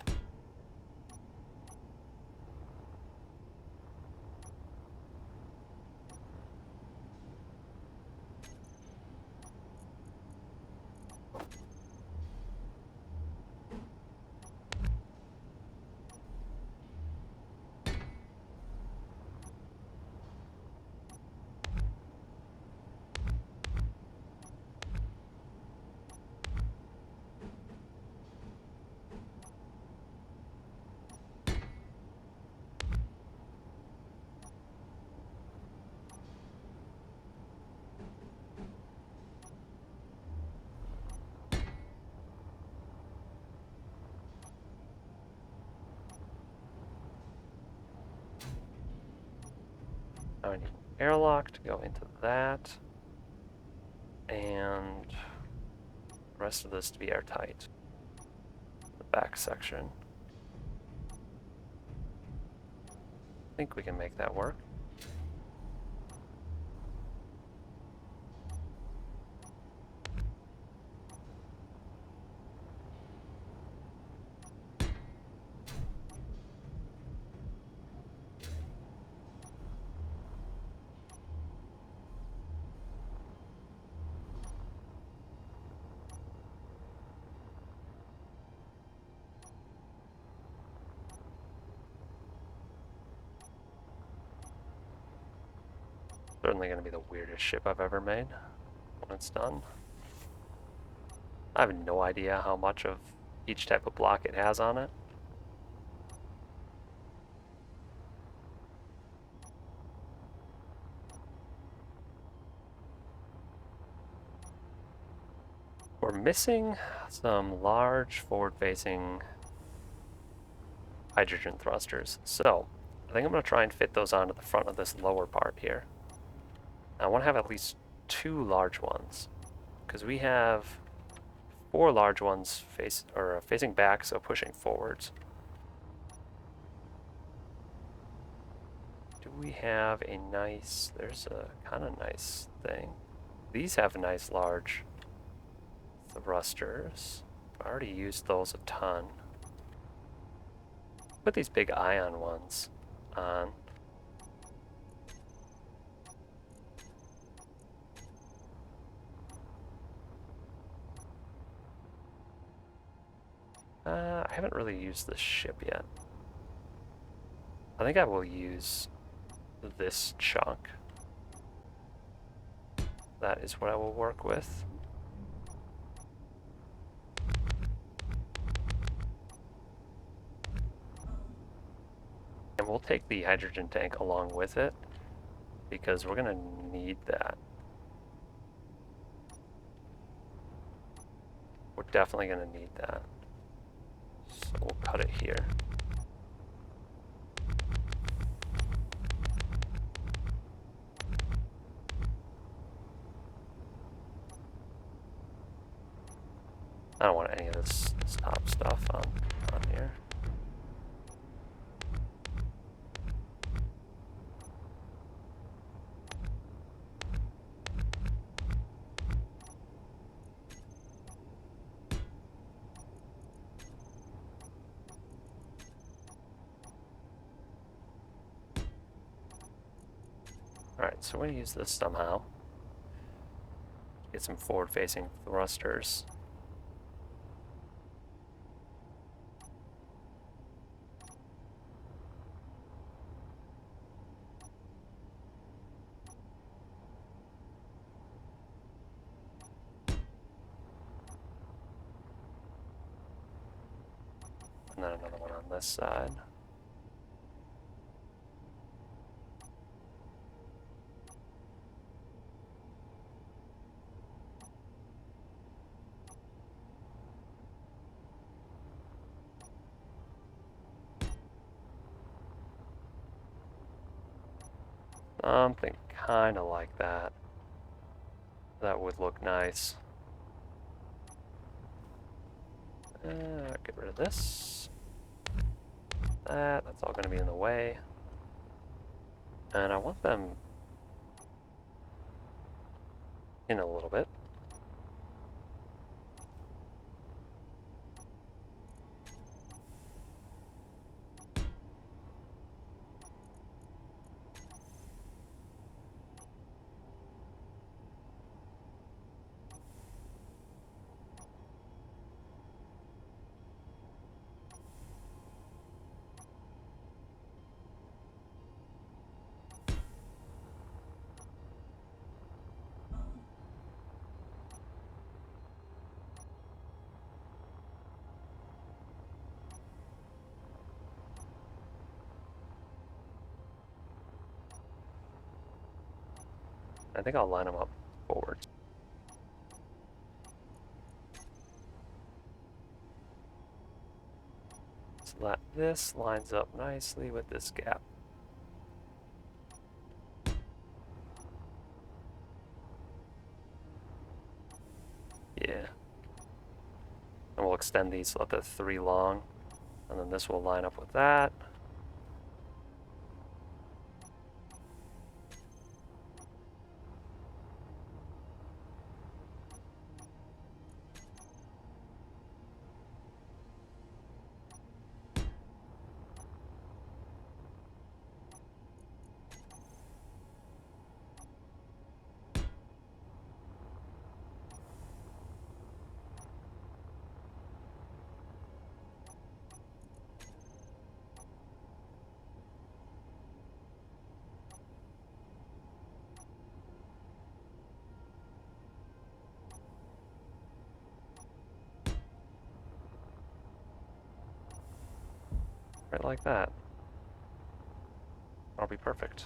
Now I need an airlock to go into that. And the rest of this to be airtight. The back section. I think we can make that work. Certainly going to be the weirdest ship I've ever made when it's done. I have no idea how much of each type of block it has on it. We're missing some large forward-facing hydrogen thrusters. So, I think I'm going to try and fit those onto the front of this lower part here. I want to have at least 2 large ones, because we have 4 large ones facing back, so pushing forwards. Do we have a nice, there's a kind of nice thing. These have nice large thrusters. I already used those a ton. Put these big ion ones on. I haven't really used this ship yet. I think I will use this chunk. That is what I will work with. And we'll take the hydrogen tank along with it, because we're going to need that. definitely going to need that. So we'll cut it here. I don't want any of this top stuff on here. Alright, so we're going to use this somehow. Get some forward-facing thrusters. And then another one on this side. Something kind of like that. That would look nice. Get rid of this. That's all going to be in the way. And I want them in a little bit. I think I'll line them up forwards. So that this lines up nicely with this gap. Yeah. And we'll extend these so that they're 3 long. And then this will line up with that. Right like that. That'll be perfect.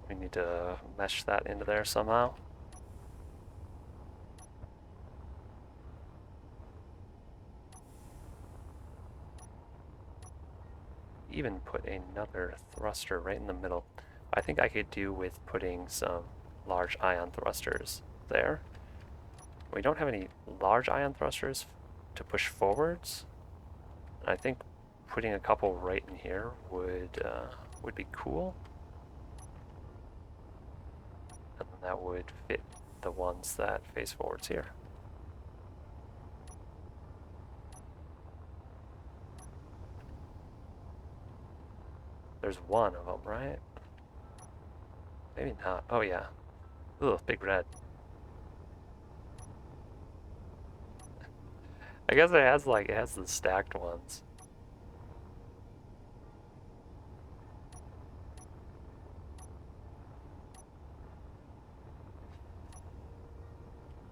We need to mesh that into there somehow. Even put another thruster right in the middle. I think I could do with putting some large ion thrusters there. We don't have any large ion thrusters to push forwards. I think putting a couple right in here would be cool. And that would fit the ones that face forwards here. There's one of them, right? Maybe not. Oh yeah. Ugh, big red. I guess it has the stacked ones.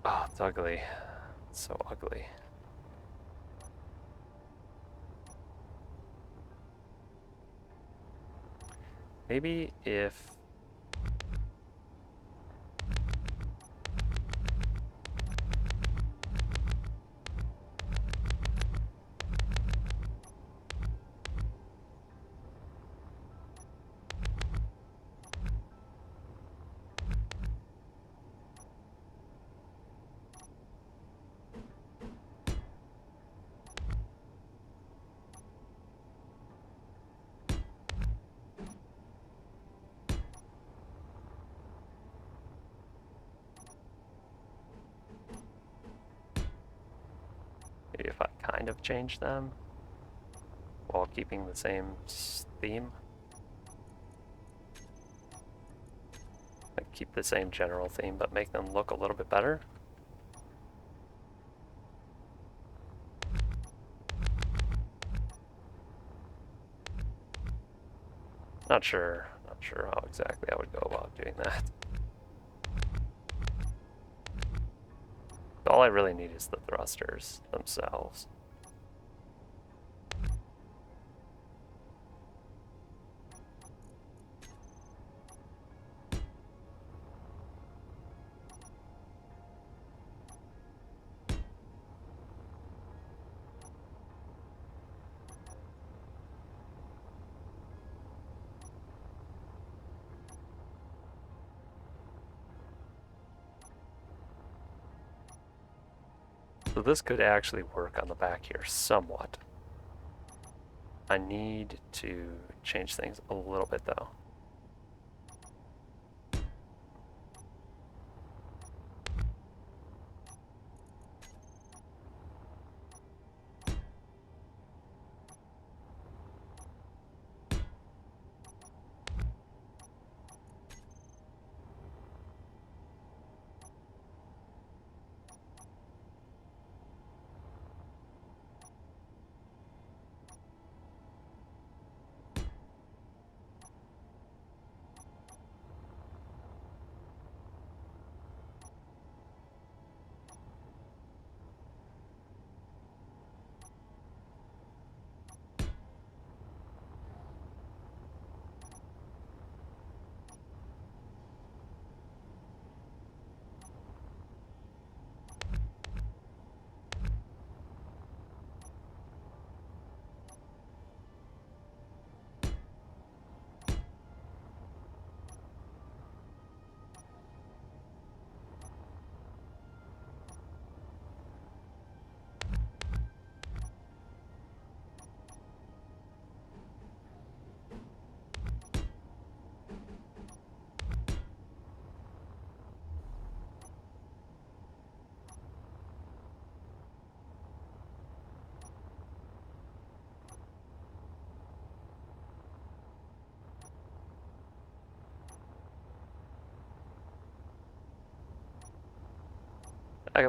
Oh, it's ugly. It's so ugly. Maybe if... Maybe if I kind of change them while keeping the same theme. Like keep the same general theme, but make them look a little bit better. Not sure how exactly I would go about doing that. All I really need is the thrusters themselves. So this could actually work on the back here somewhat. I need to change things a little bit though.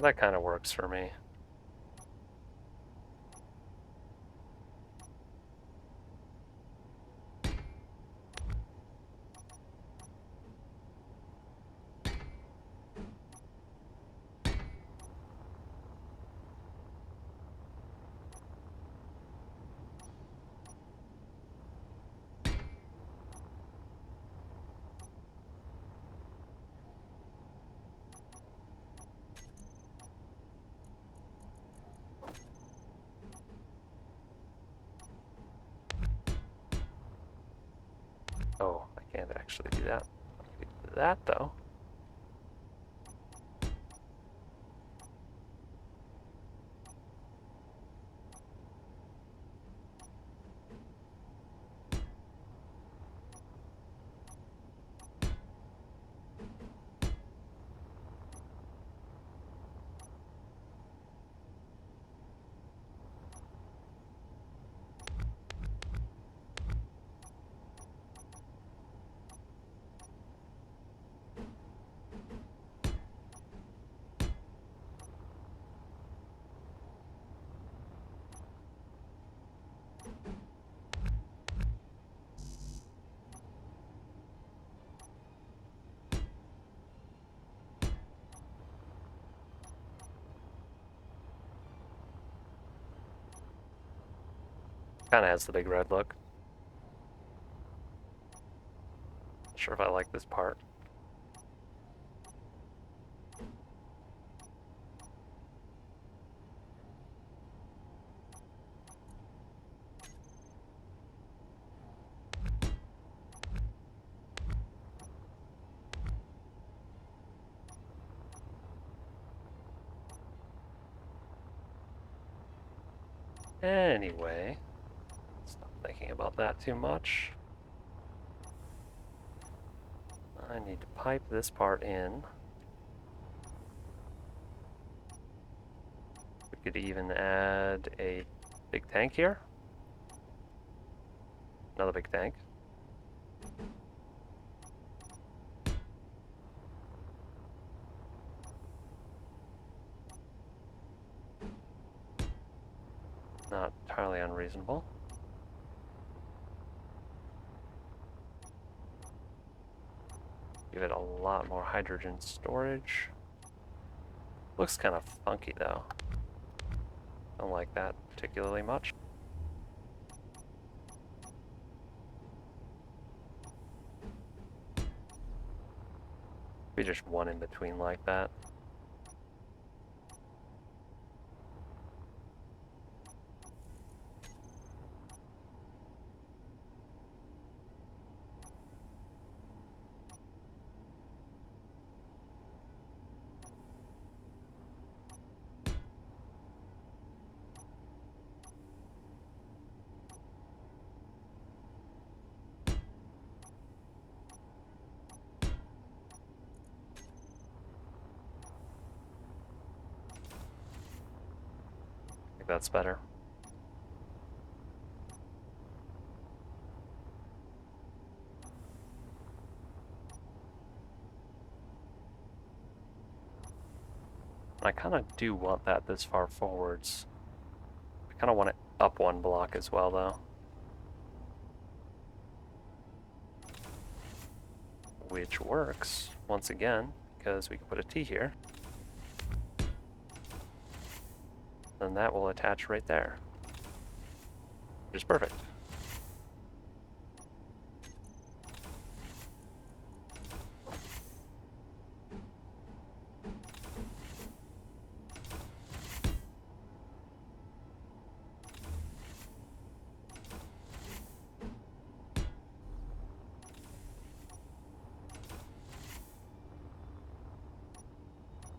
That kind of works for me. Oh, I can't actually do that. I can do that though. Kind of has the big red look. Not sure if I like this part. Anyway, stop thinking about that too much. I need to pipe this part in We could even add a big tank here. Another big tank. Not entirely unreasonable. Give it a lot more hydrogen storage. Looks kind of funky though. Don't like that particularly much. Maybe just one in between like that. I think that's better. I kind of do want that this far forwards. I kind of want it up one block as well, though. Which works, once again, because we can put a T here. Then that will attach right there. Which is perfect.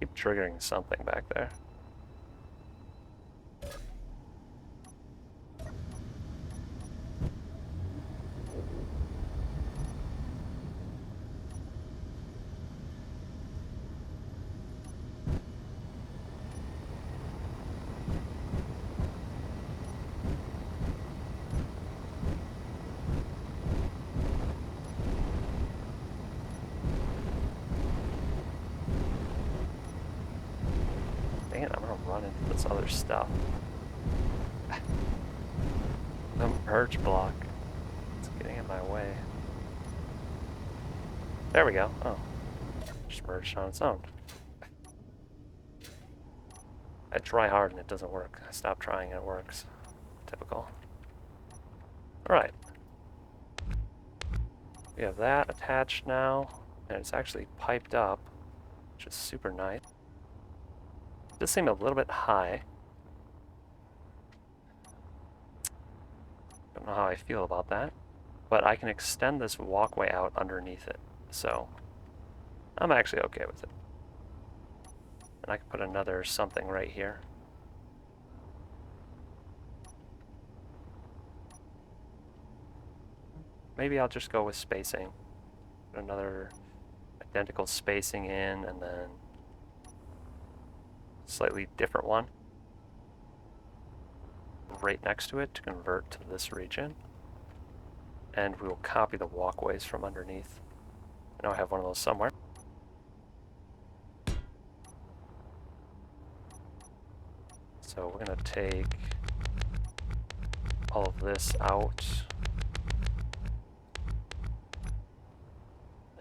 Keep triggering something back there. Dang it, I'm gonna run into this other stuff. The merge block. It's getting in my way. There we go. Oh. Just merged on its own. I try hard and it doesn't work. I stop trying and it works. Typical. Alright. We have that attached now, and it's actually piped up, which is super nice. It does seem a little bit high. Don't know how I feel about that, but I can extend this walkway out underneath it, so I'm actually okay with it. And I can put another something right here. Maybe I'll just go with spacing. Put another identical spacing in, and then slightly different one right next to it to convert to this region. And we will copy the walkways from underneath. I know I have one of those somewhere. So we're going to take all of this out.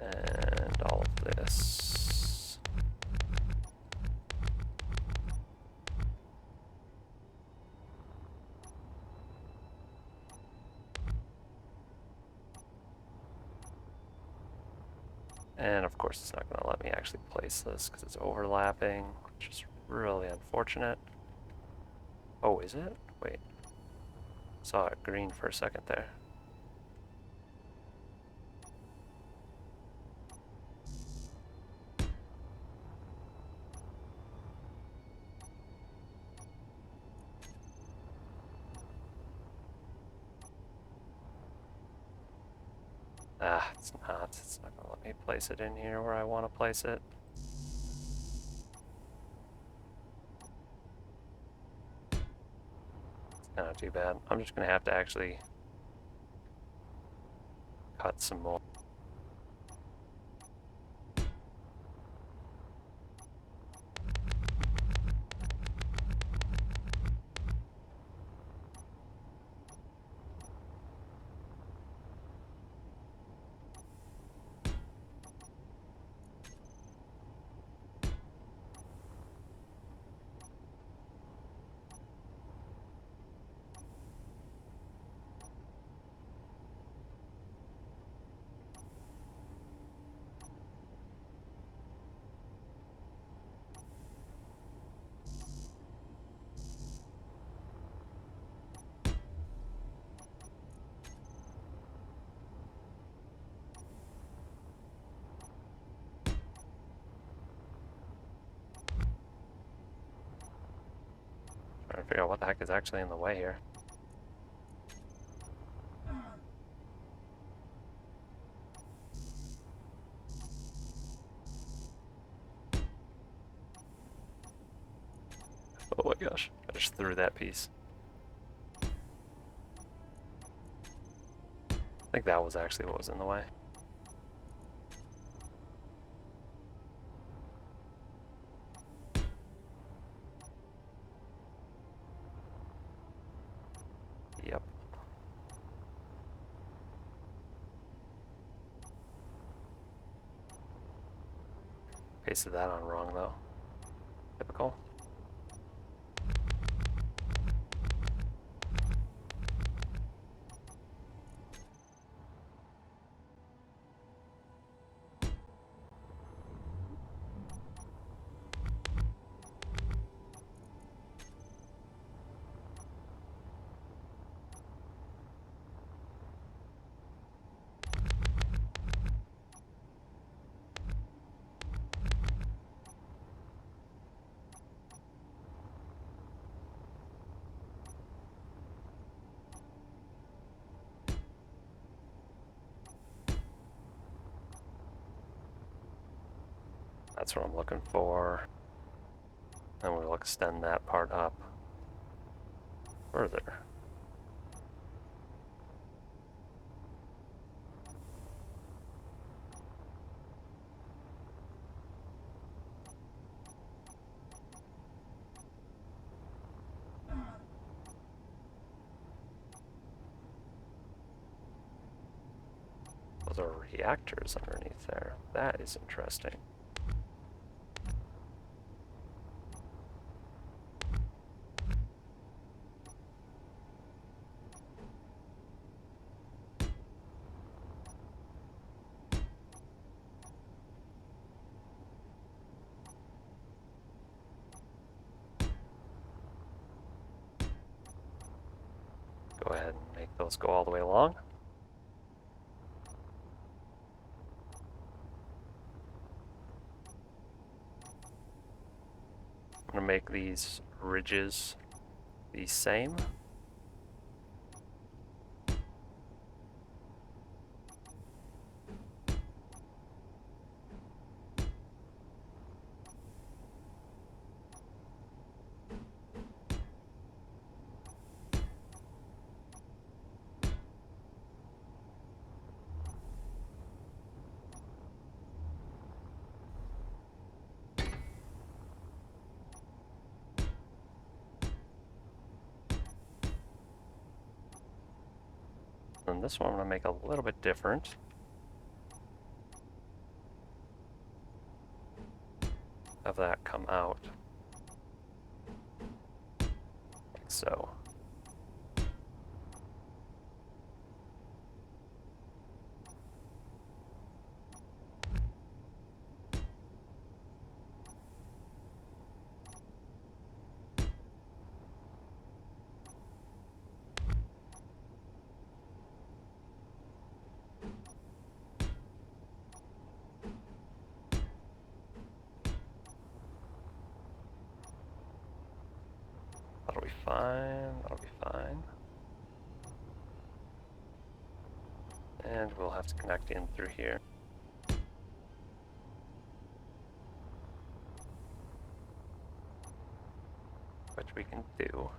And all of this. And of course it's not going to let me actually place this because it's overlapping, which is really unfortunate. Oh, is it? Wait. Saw it green for a second there. Ah, it's not. It's not gonna let me place it in here where I want to place it. Not too bad. I'm just going to have to actually cut some more. Trying to figure out what the heck is actually in the way here. Oh my gosh, I just threw that piece. I think that was actually what was in the way. Yep. Pasted that on wrong though. Typical. That's what I'm looking for. And we'll extend that part up further. Those are reactors underneath there. That is interesting. Go ahead and make those go all the way along. I'm going to make these ridges the same. And this one I'm going to make a little bit different. Have that come out. Like so. That'll be fine, that'll be fine. And we'll have to connect in through here. Which we can do.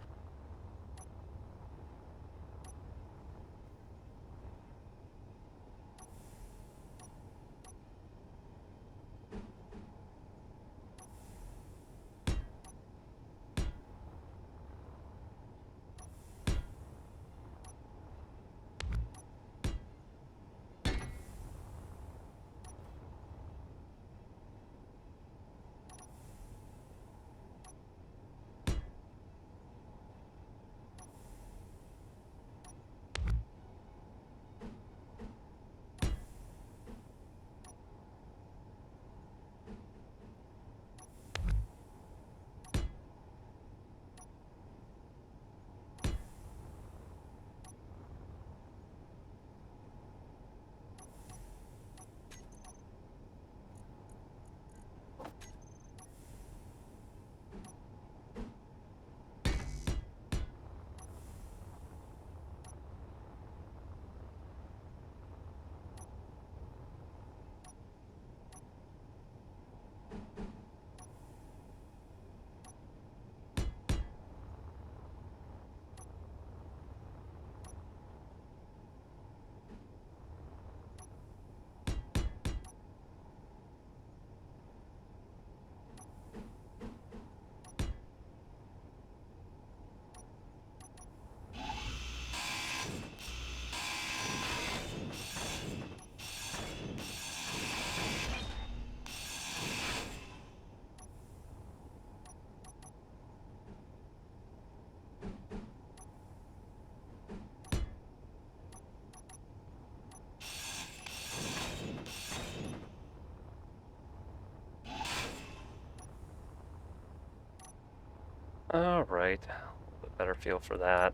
Alright, a little bit better feel for that.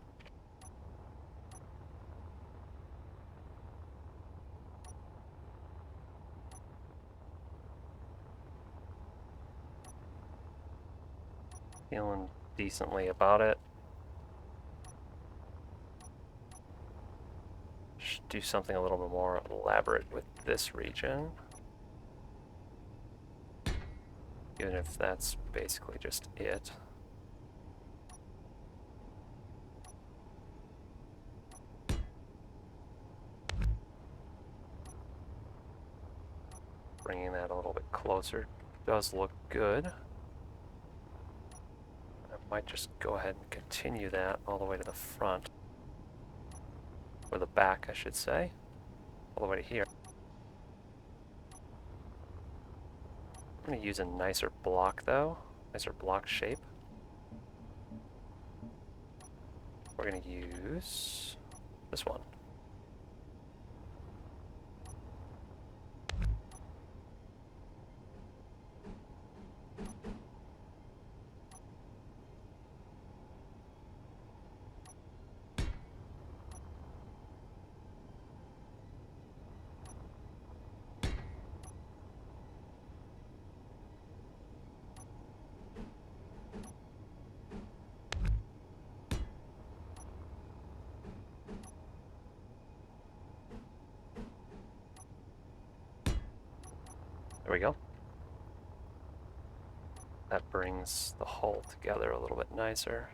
Feeling decently about it. Should do something a little bit more elaborate with this region. Even if that's basically just it. Bringing that a little bit closer does look good. I might just go ahead and continue that all the way to the front. Or the back, I should say. All the way to here. I'm going to use a nicer block though. Nicer block shape. We're going to use this one. There we go. That brings the hull together a little bit nicer.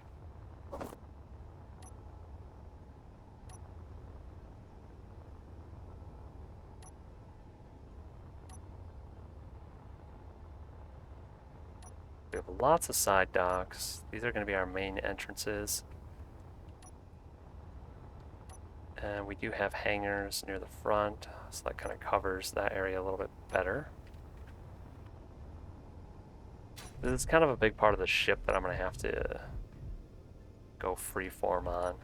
We have lots of side docks. These are going to be our main entrances. And we do have hangars near the front, so that kind of covers that area a little bit better. This is kind of a big part of the ship that I'm going to have to go freeform on.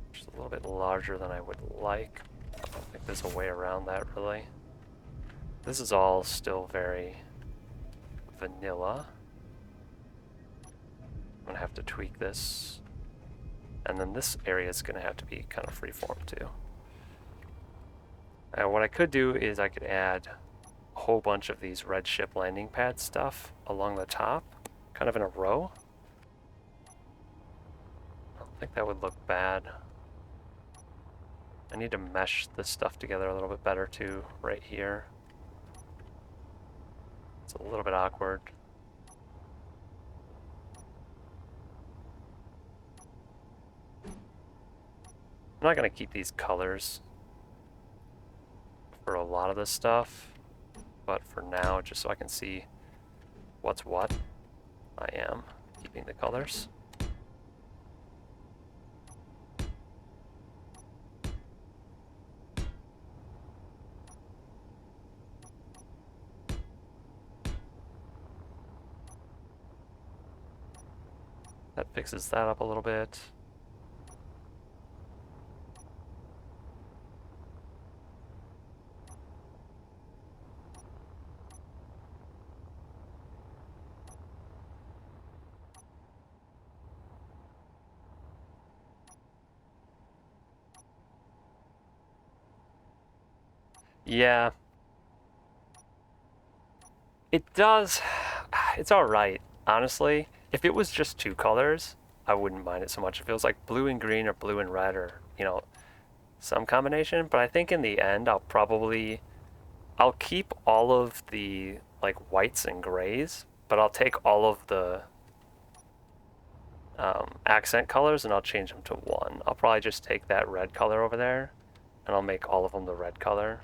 Which is a little bit larger than I would like. I don't think there's a way around that really. This is all still very vanilla. I'm going to have to tweak this. And then this area is going to have to be kind of freeform too. What I could do is I could add a whole bunch of these red ship landing pad stuff along the top, kind of in a row. I don't think that would look bad. I need to mesh this stuff together a little bit better too, right here. It's a little bit awkward. I'm not going to keep these colors for a lot of this stuff, but for now, just so I can see what's what, I am keeping the colors. That fixes that up a little bit. Yeah. It does. It's alright, honestly. If it was just two colors, I wouldn't mind it so much. If it was like blue and green or blue and red or, you know, some combination. But I think in the end, I'll keep all of the like whites and grays, but I'll take all of the accent colors and I'll change them to one. I'll probably just take that red color over there and I'll make all of them the red color.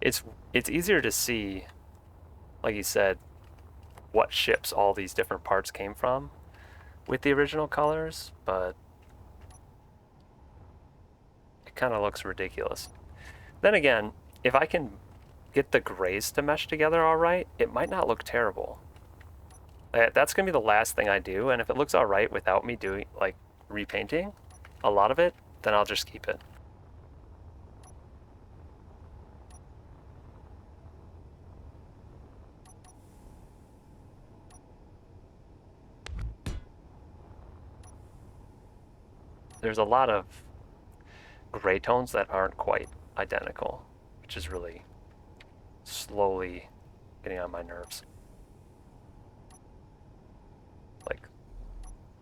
It's easier to see, like you said, what ships all these different parts came from with the original colors, but it kind of looks ridiculous. Then again, if I can get the grays to mesh together all right, it might not look terrible. That's going to be the last thing I do, and if it looks all right without me doing, like, repainting a lot of it, then I'll just keep it. there's a lot of gray tones that aren't quite identical, which is really slowly getting on my nerves. Like,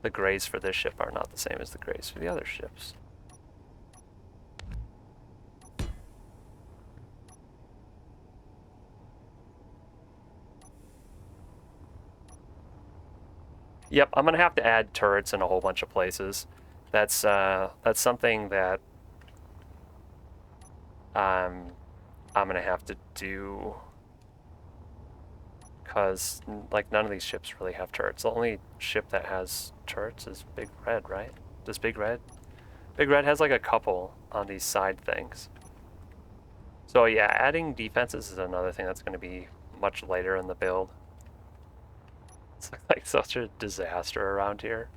the grays for this ship are not the same as the grays for the other ships. Yep, I'm gonna have to add turrets in a whole bunch of places. That's something that I'm gonna have to do, because like none of these ships really have turrets. The only ship that has turrets is Big Red, right? Does Big Red? Big Red has like a couple on these side things. So yeah, adding defenses is another thing that's going to be much later in the build. It's like such a disaster around here.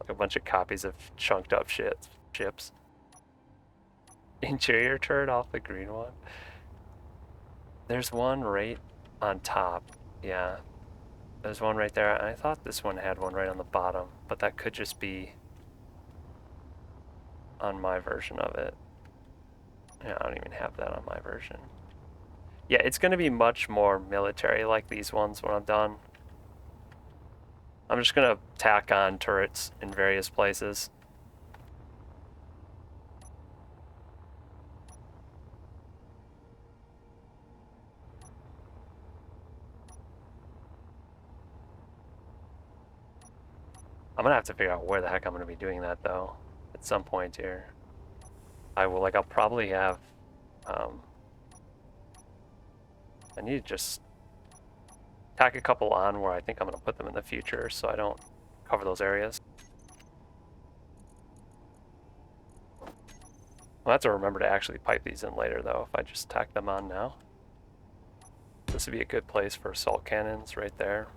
Like a bunch of copies of chunked up ships. Interior turret off the green one. There's one right on top. Yeah. There's one right there. I thought this one had one right on the bottom, but that could just be on my version of it. Yeah, I don't even have that on my version. Yeah, it's going to be much more military like these ones when I'm done. I'm just going to tack on turrets in various places. I'm gonna have to figure out where the heck I'm gonna be doing that though, at some point here. I'll probably have, I need to just tack a couple on where I think I'm gonna put them in the future so I don't cover those areas. I'll have to remember to actually pipe these in later though, if I just tack them on now. This would be a good place for assault cannons right there.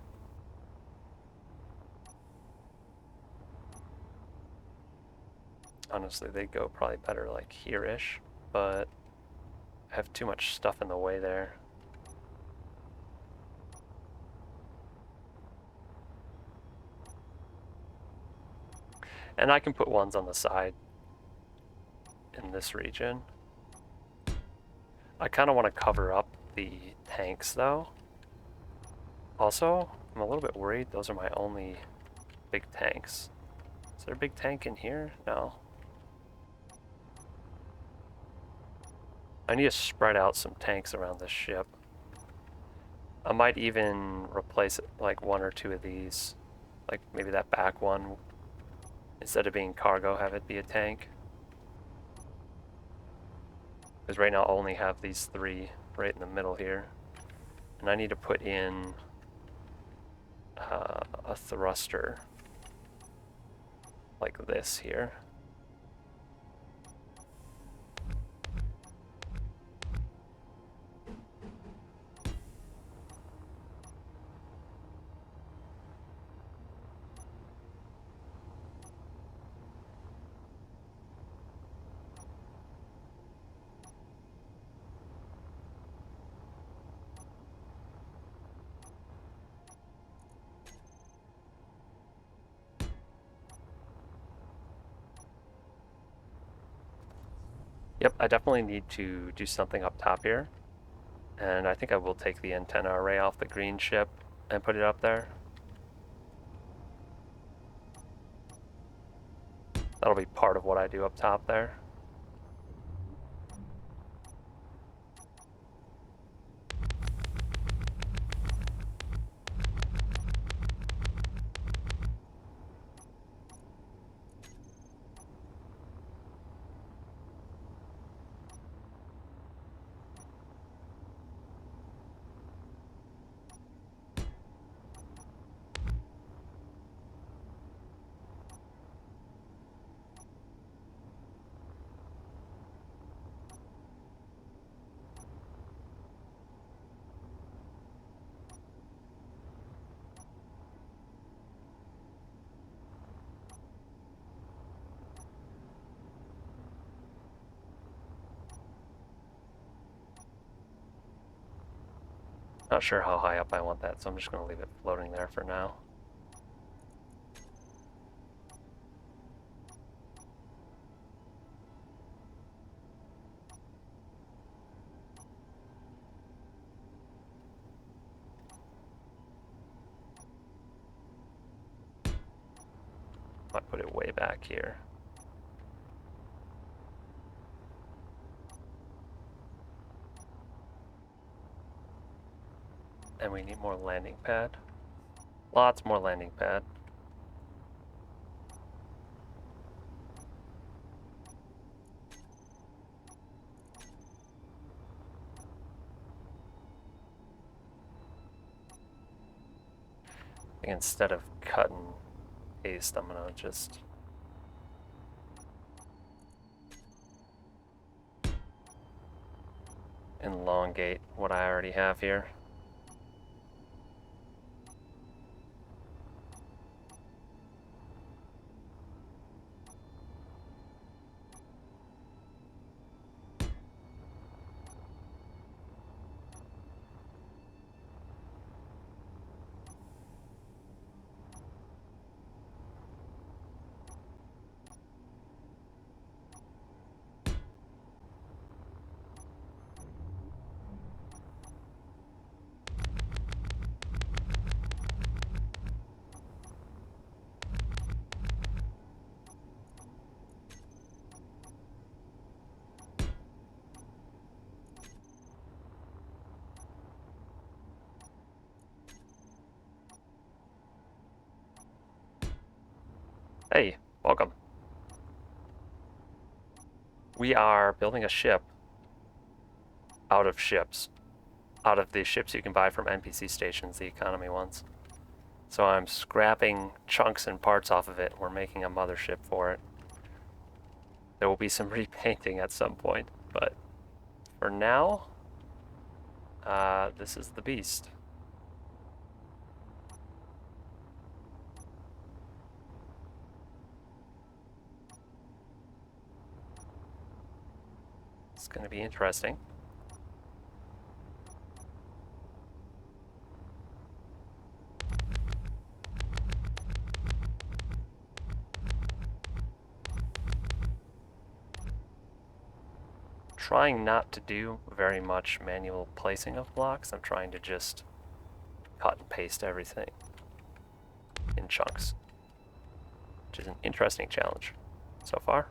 Honestly, they go probably better like here-ish, but I have too much stuff in the way there. And I can put ones on the side in this region. I kind of want to cover up the tanks though. Also, I'm a little bit worried those are my only big tanks. Is there a big tank in here? No. I need to spread out some tanks around this ship. I might even replace it, like one or two of these. Like maybe that back one, instead of being cargo, have it be a tank. Because right now I only have these three right in the middle here. And I need to put in a thruster like this here. Yep, I definitely need to do something up top here. And I think I will take the antenna array off the green ship and put it up there. That'll be part of what I do up top there. Not sure how high up I want that, so I'm just going to leave it floating there for now. I put it way back here. And we need more landing pad. Lots more landing pad. I think instead of cut and paste, I'm gonna just elongate what I already have here. Hey, welcome. We are building a ship out of ships. Out of the ships you can buy from NPC stations, the economy ones. So I'm scrapping chunks and parts off of it. We're making a mothership for it. There will be some repainting at some point, but for now, this is the beast. It's going to be interesting. Trying not to do very much manual placing of blocks. I'm trying to just cut and paste everything in chunks, which is an interesting challenge so far.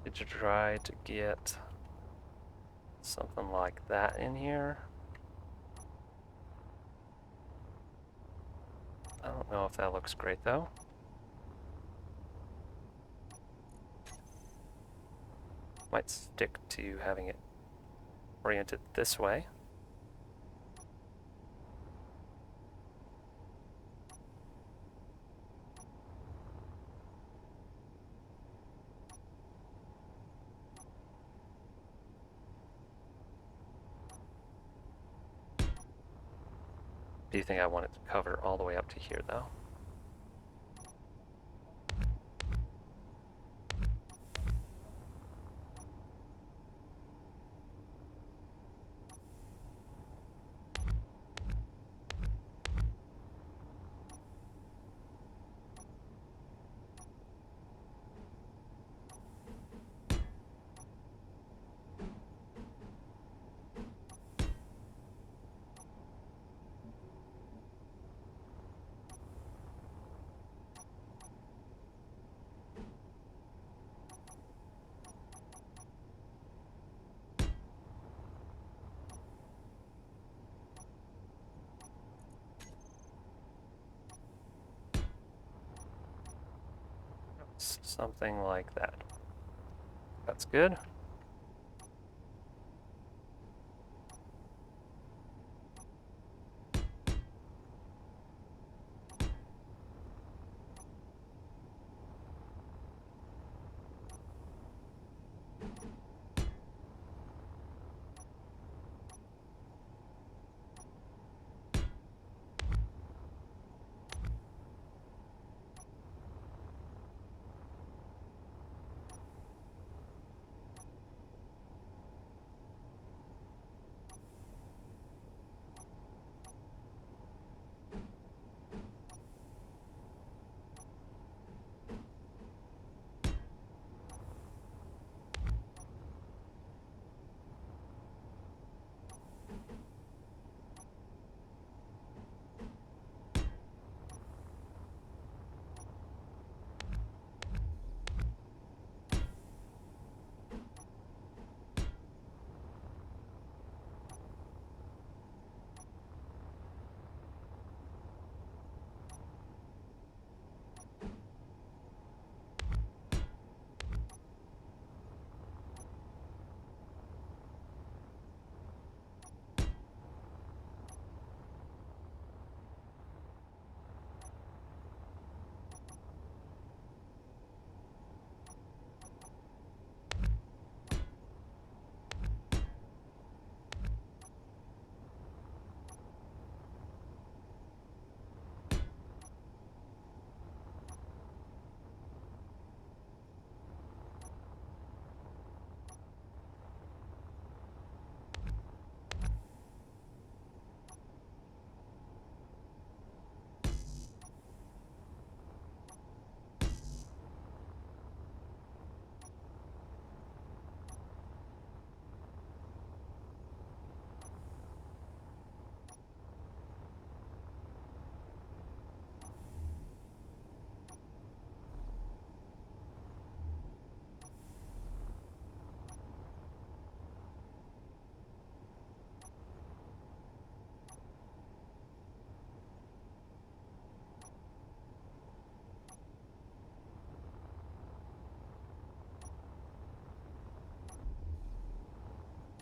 Did you try to get something like that in here? I don't know if that looks great though. Might stick to having it oriented this way. do think I want it to cover all the way up to here, though. Something like that. That's good.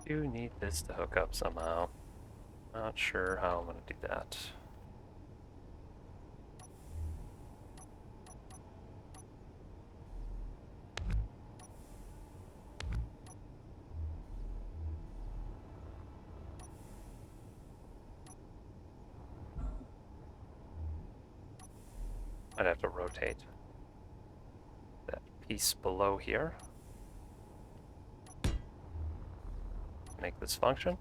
Do need this to hook up somehow. Not sure how I'm going to do that. I'd have to rotate that piece below here. Make this function.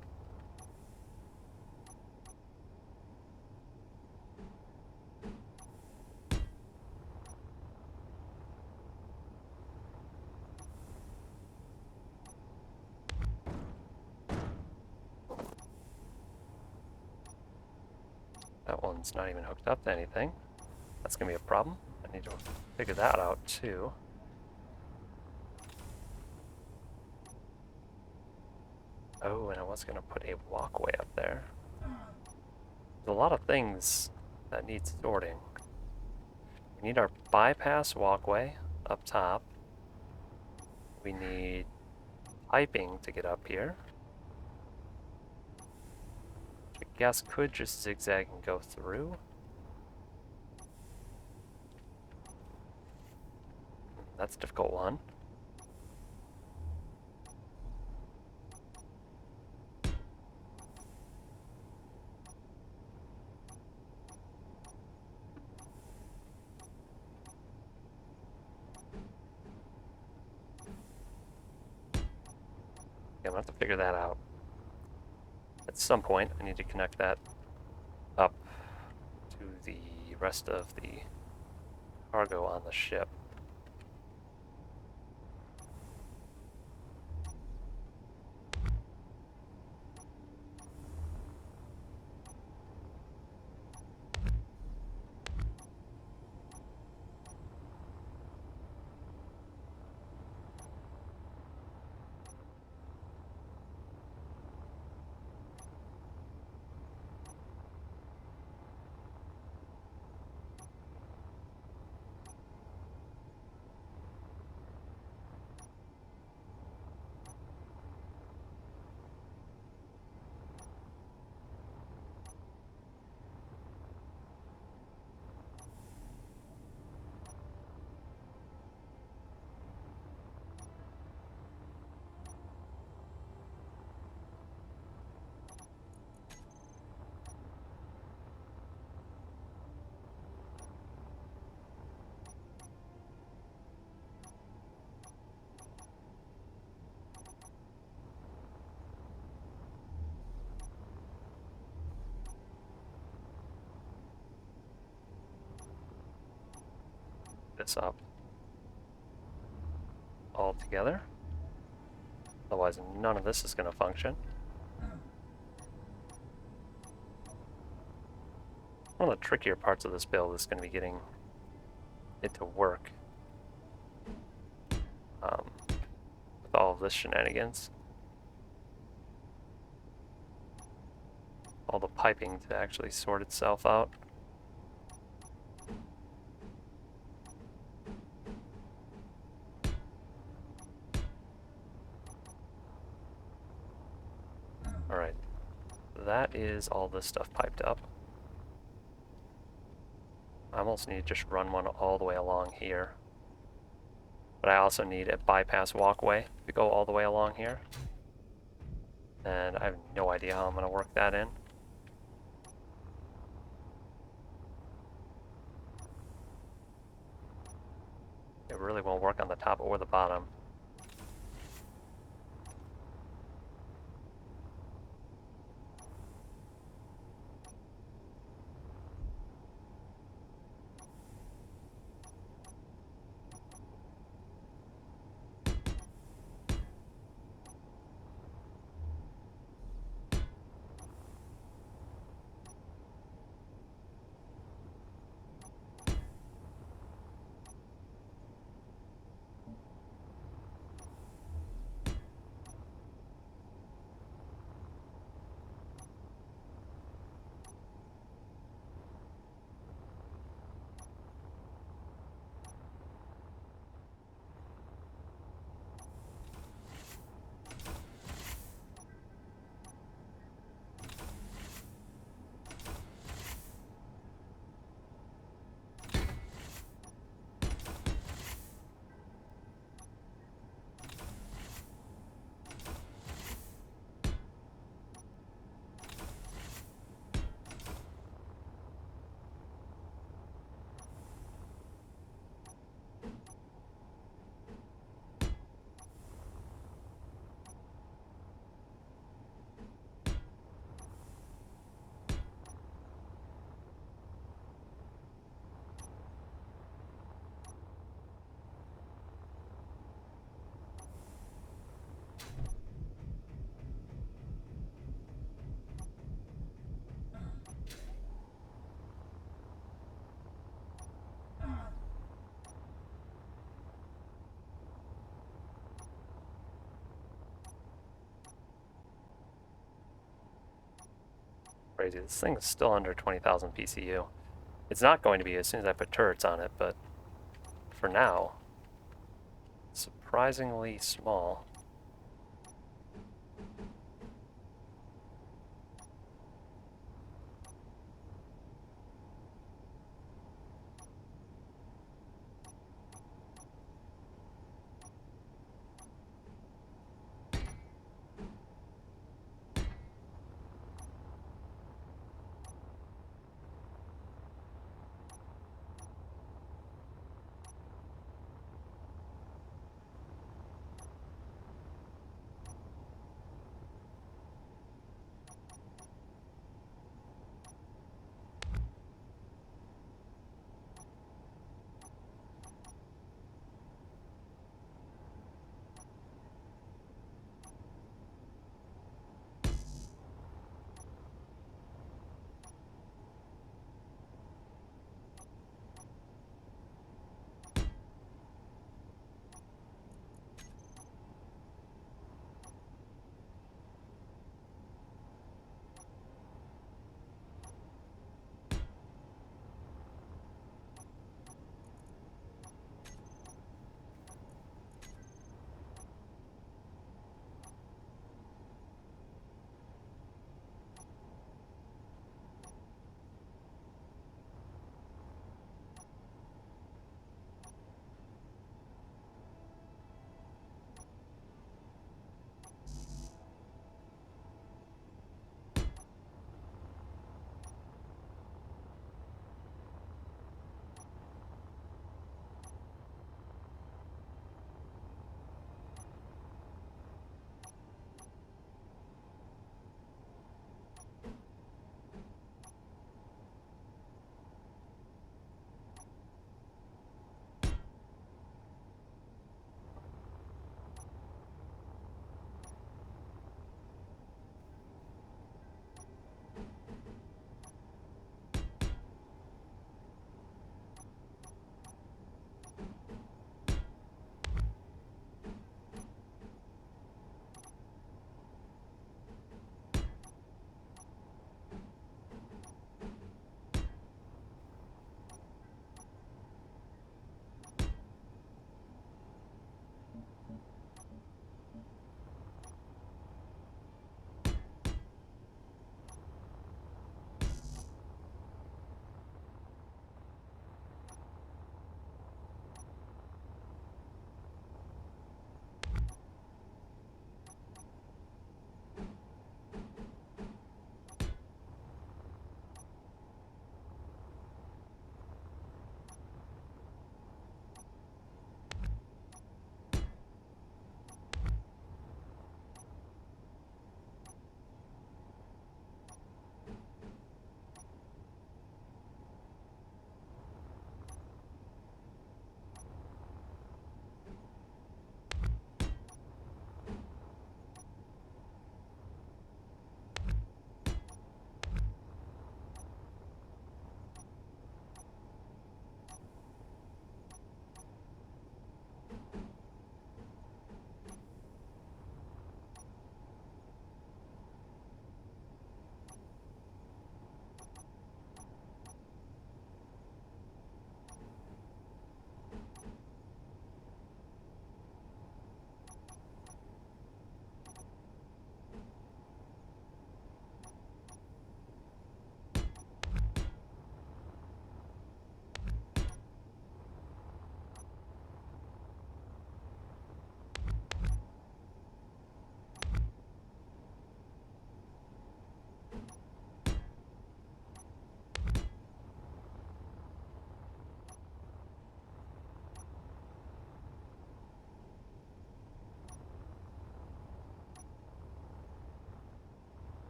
That one's not even hooked up to anything. That's going to be a problem. I need to figure that out too. Oh, and I was going to put a walkway up there. There's a lot of things that need sorting. We need our bypass walkway up top. We need piping to get up here. Which I guess could just zigzag and go through. That's a difficult one. I'm going to have to figure that out. At some point, I need to connect that up to the rest of the cargo on the ship. This up all together. Otherwise, none of this is going to function. One of the trickier parts of this build is going to be getting it to work with all of this shenanigans. All the piping to actually sort itself out. Alright, that is all this stuff piped up. I almost need to just run one all the way along here. But I also need a bypass walkway to go all the way along here. And I have no idea how I'm going to work that in. It really won't work on the top or the bottom. Crazy. This thing is still under 20,000 PCU. It's not going to be as soon as I put turrets on it, but for now, it's surprisingly small.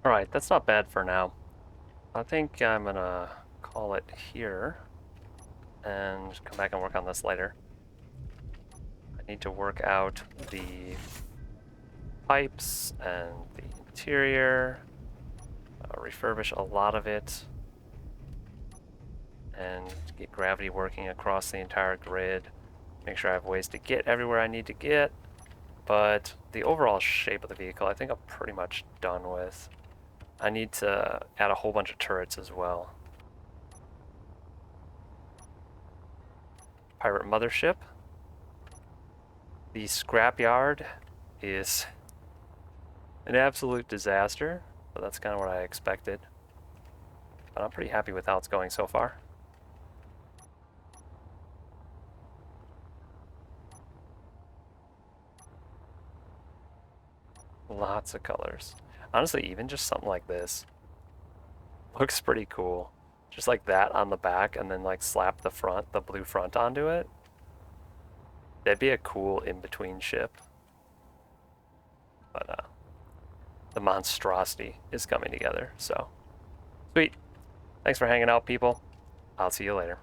Alright, that's not bad for now. I think I'm gonna call it here and come back and work on this later. I need to work out the pipes and the interior, refurbish a lot of it, and get gravity working across the entire grid. Make sure I have ways to get everywhere I need to get, but the overall shape of the vehicle I think I'm pretty much done with. I need to add a whole bunch of turrets as well. Pirate Mothership. The scrapyard is an absolute disaster, but that's kind of what I expected. But I'm pretty happy with how it's going so far. Lots of colors. Honestly, even just something like this looks pretty cool. Just like that on the back and then like slap the front, the blue front onto it. That'd be a cool in-between ship. But the monstrosity is coming together, so. Sweet. Thanks for hanging out, people. I'll see you later.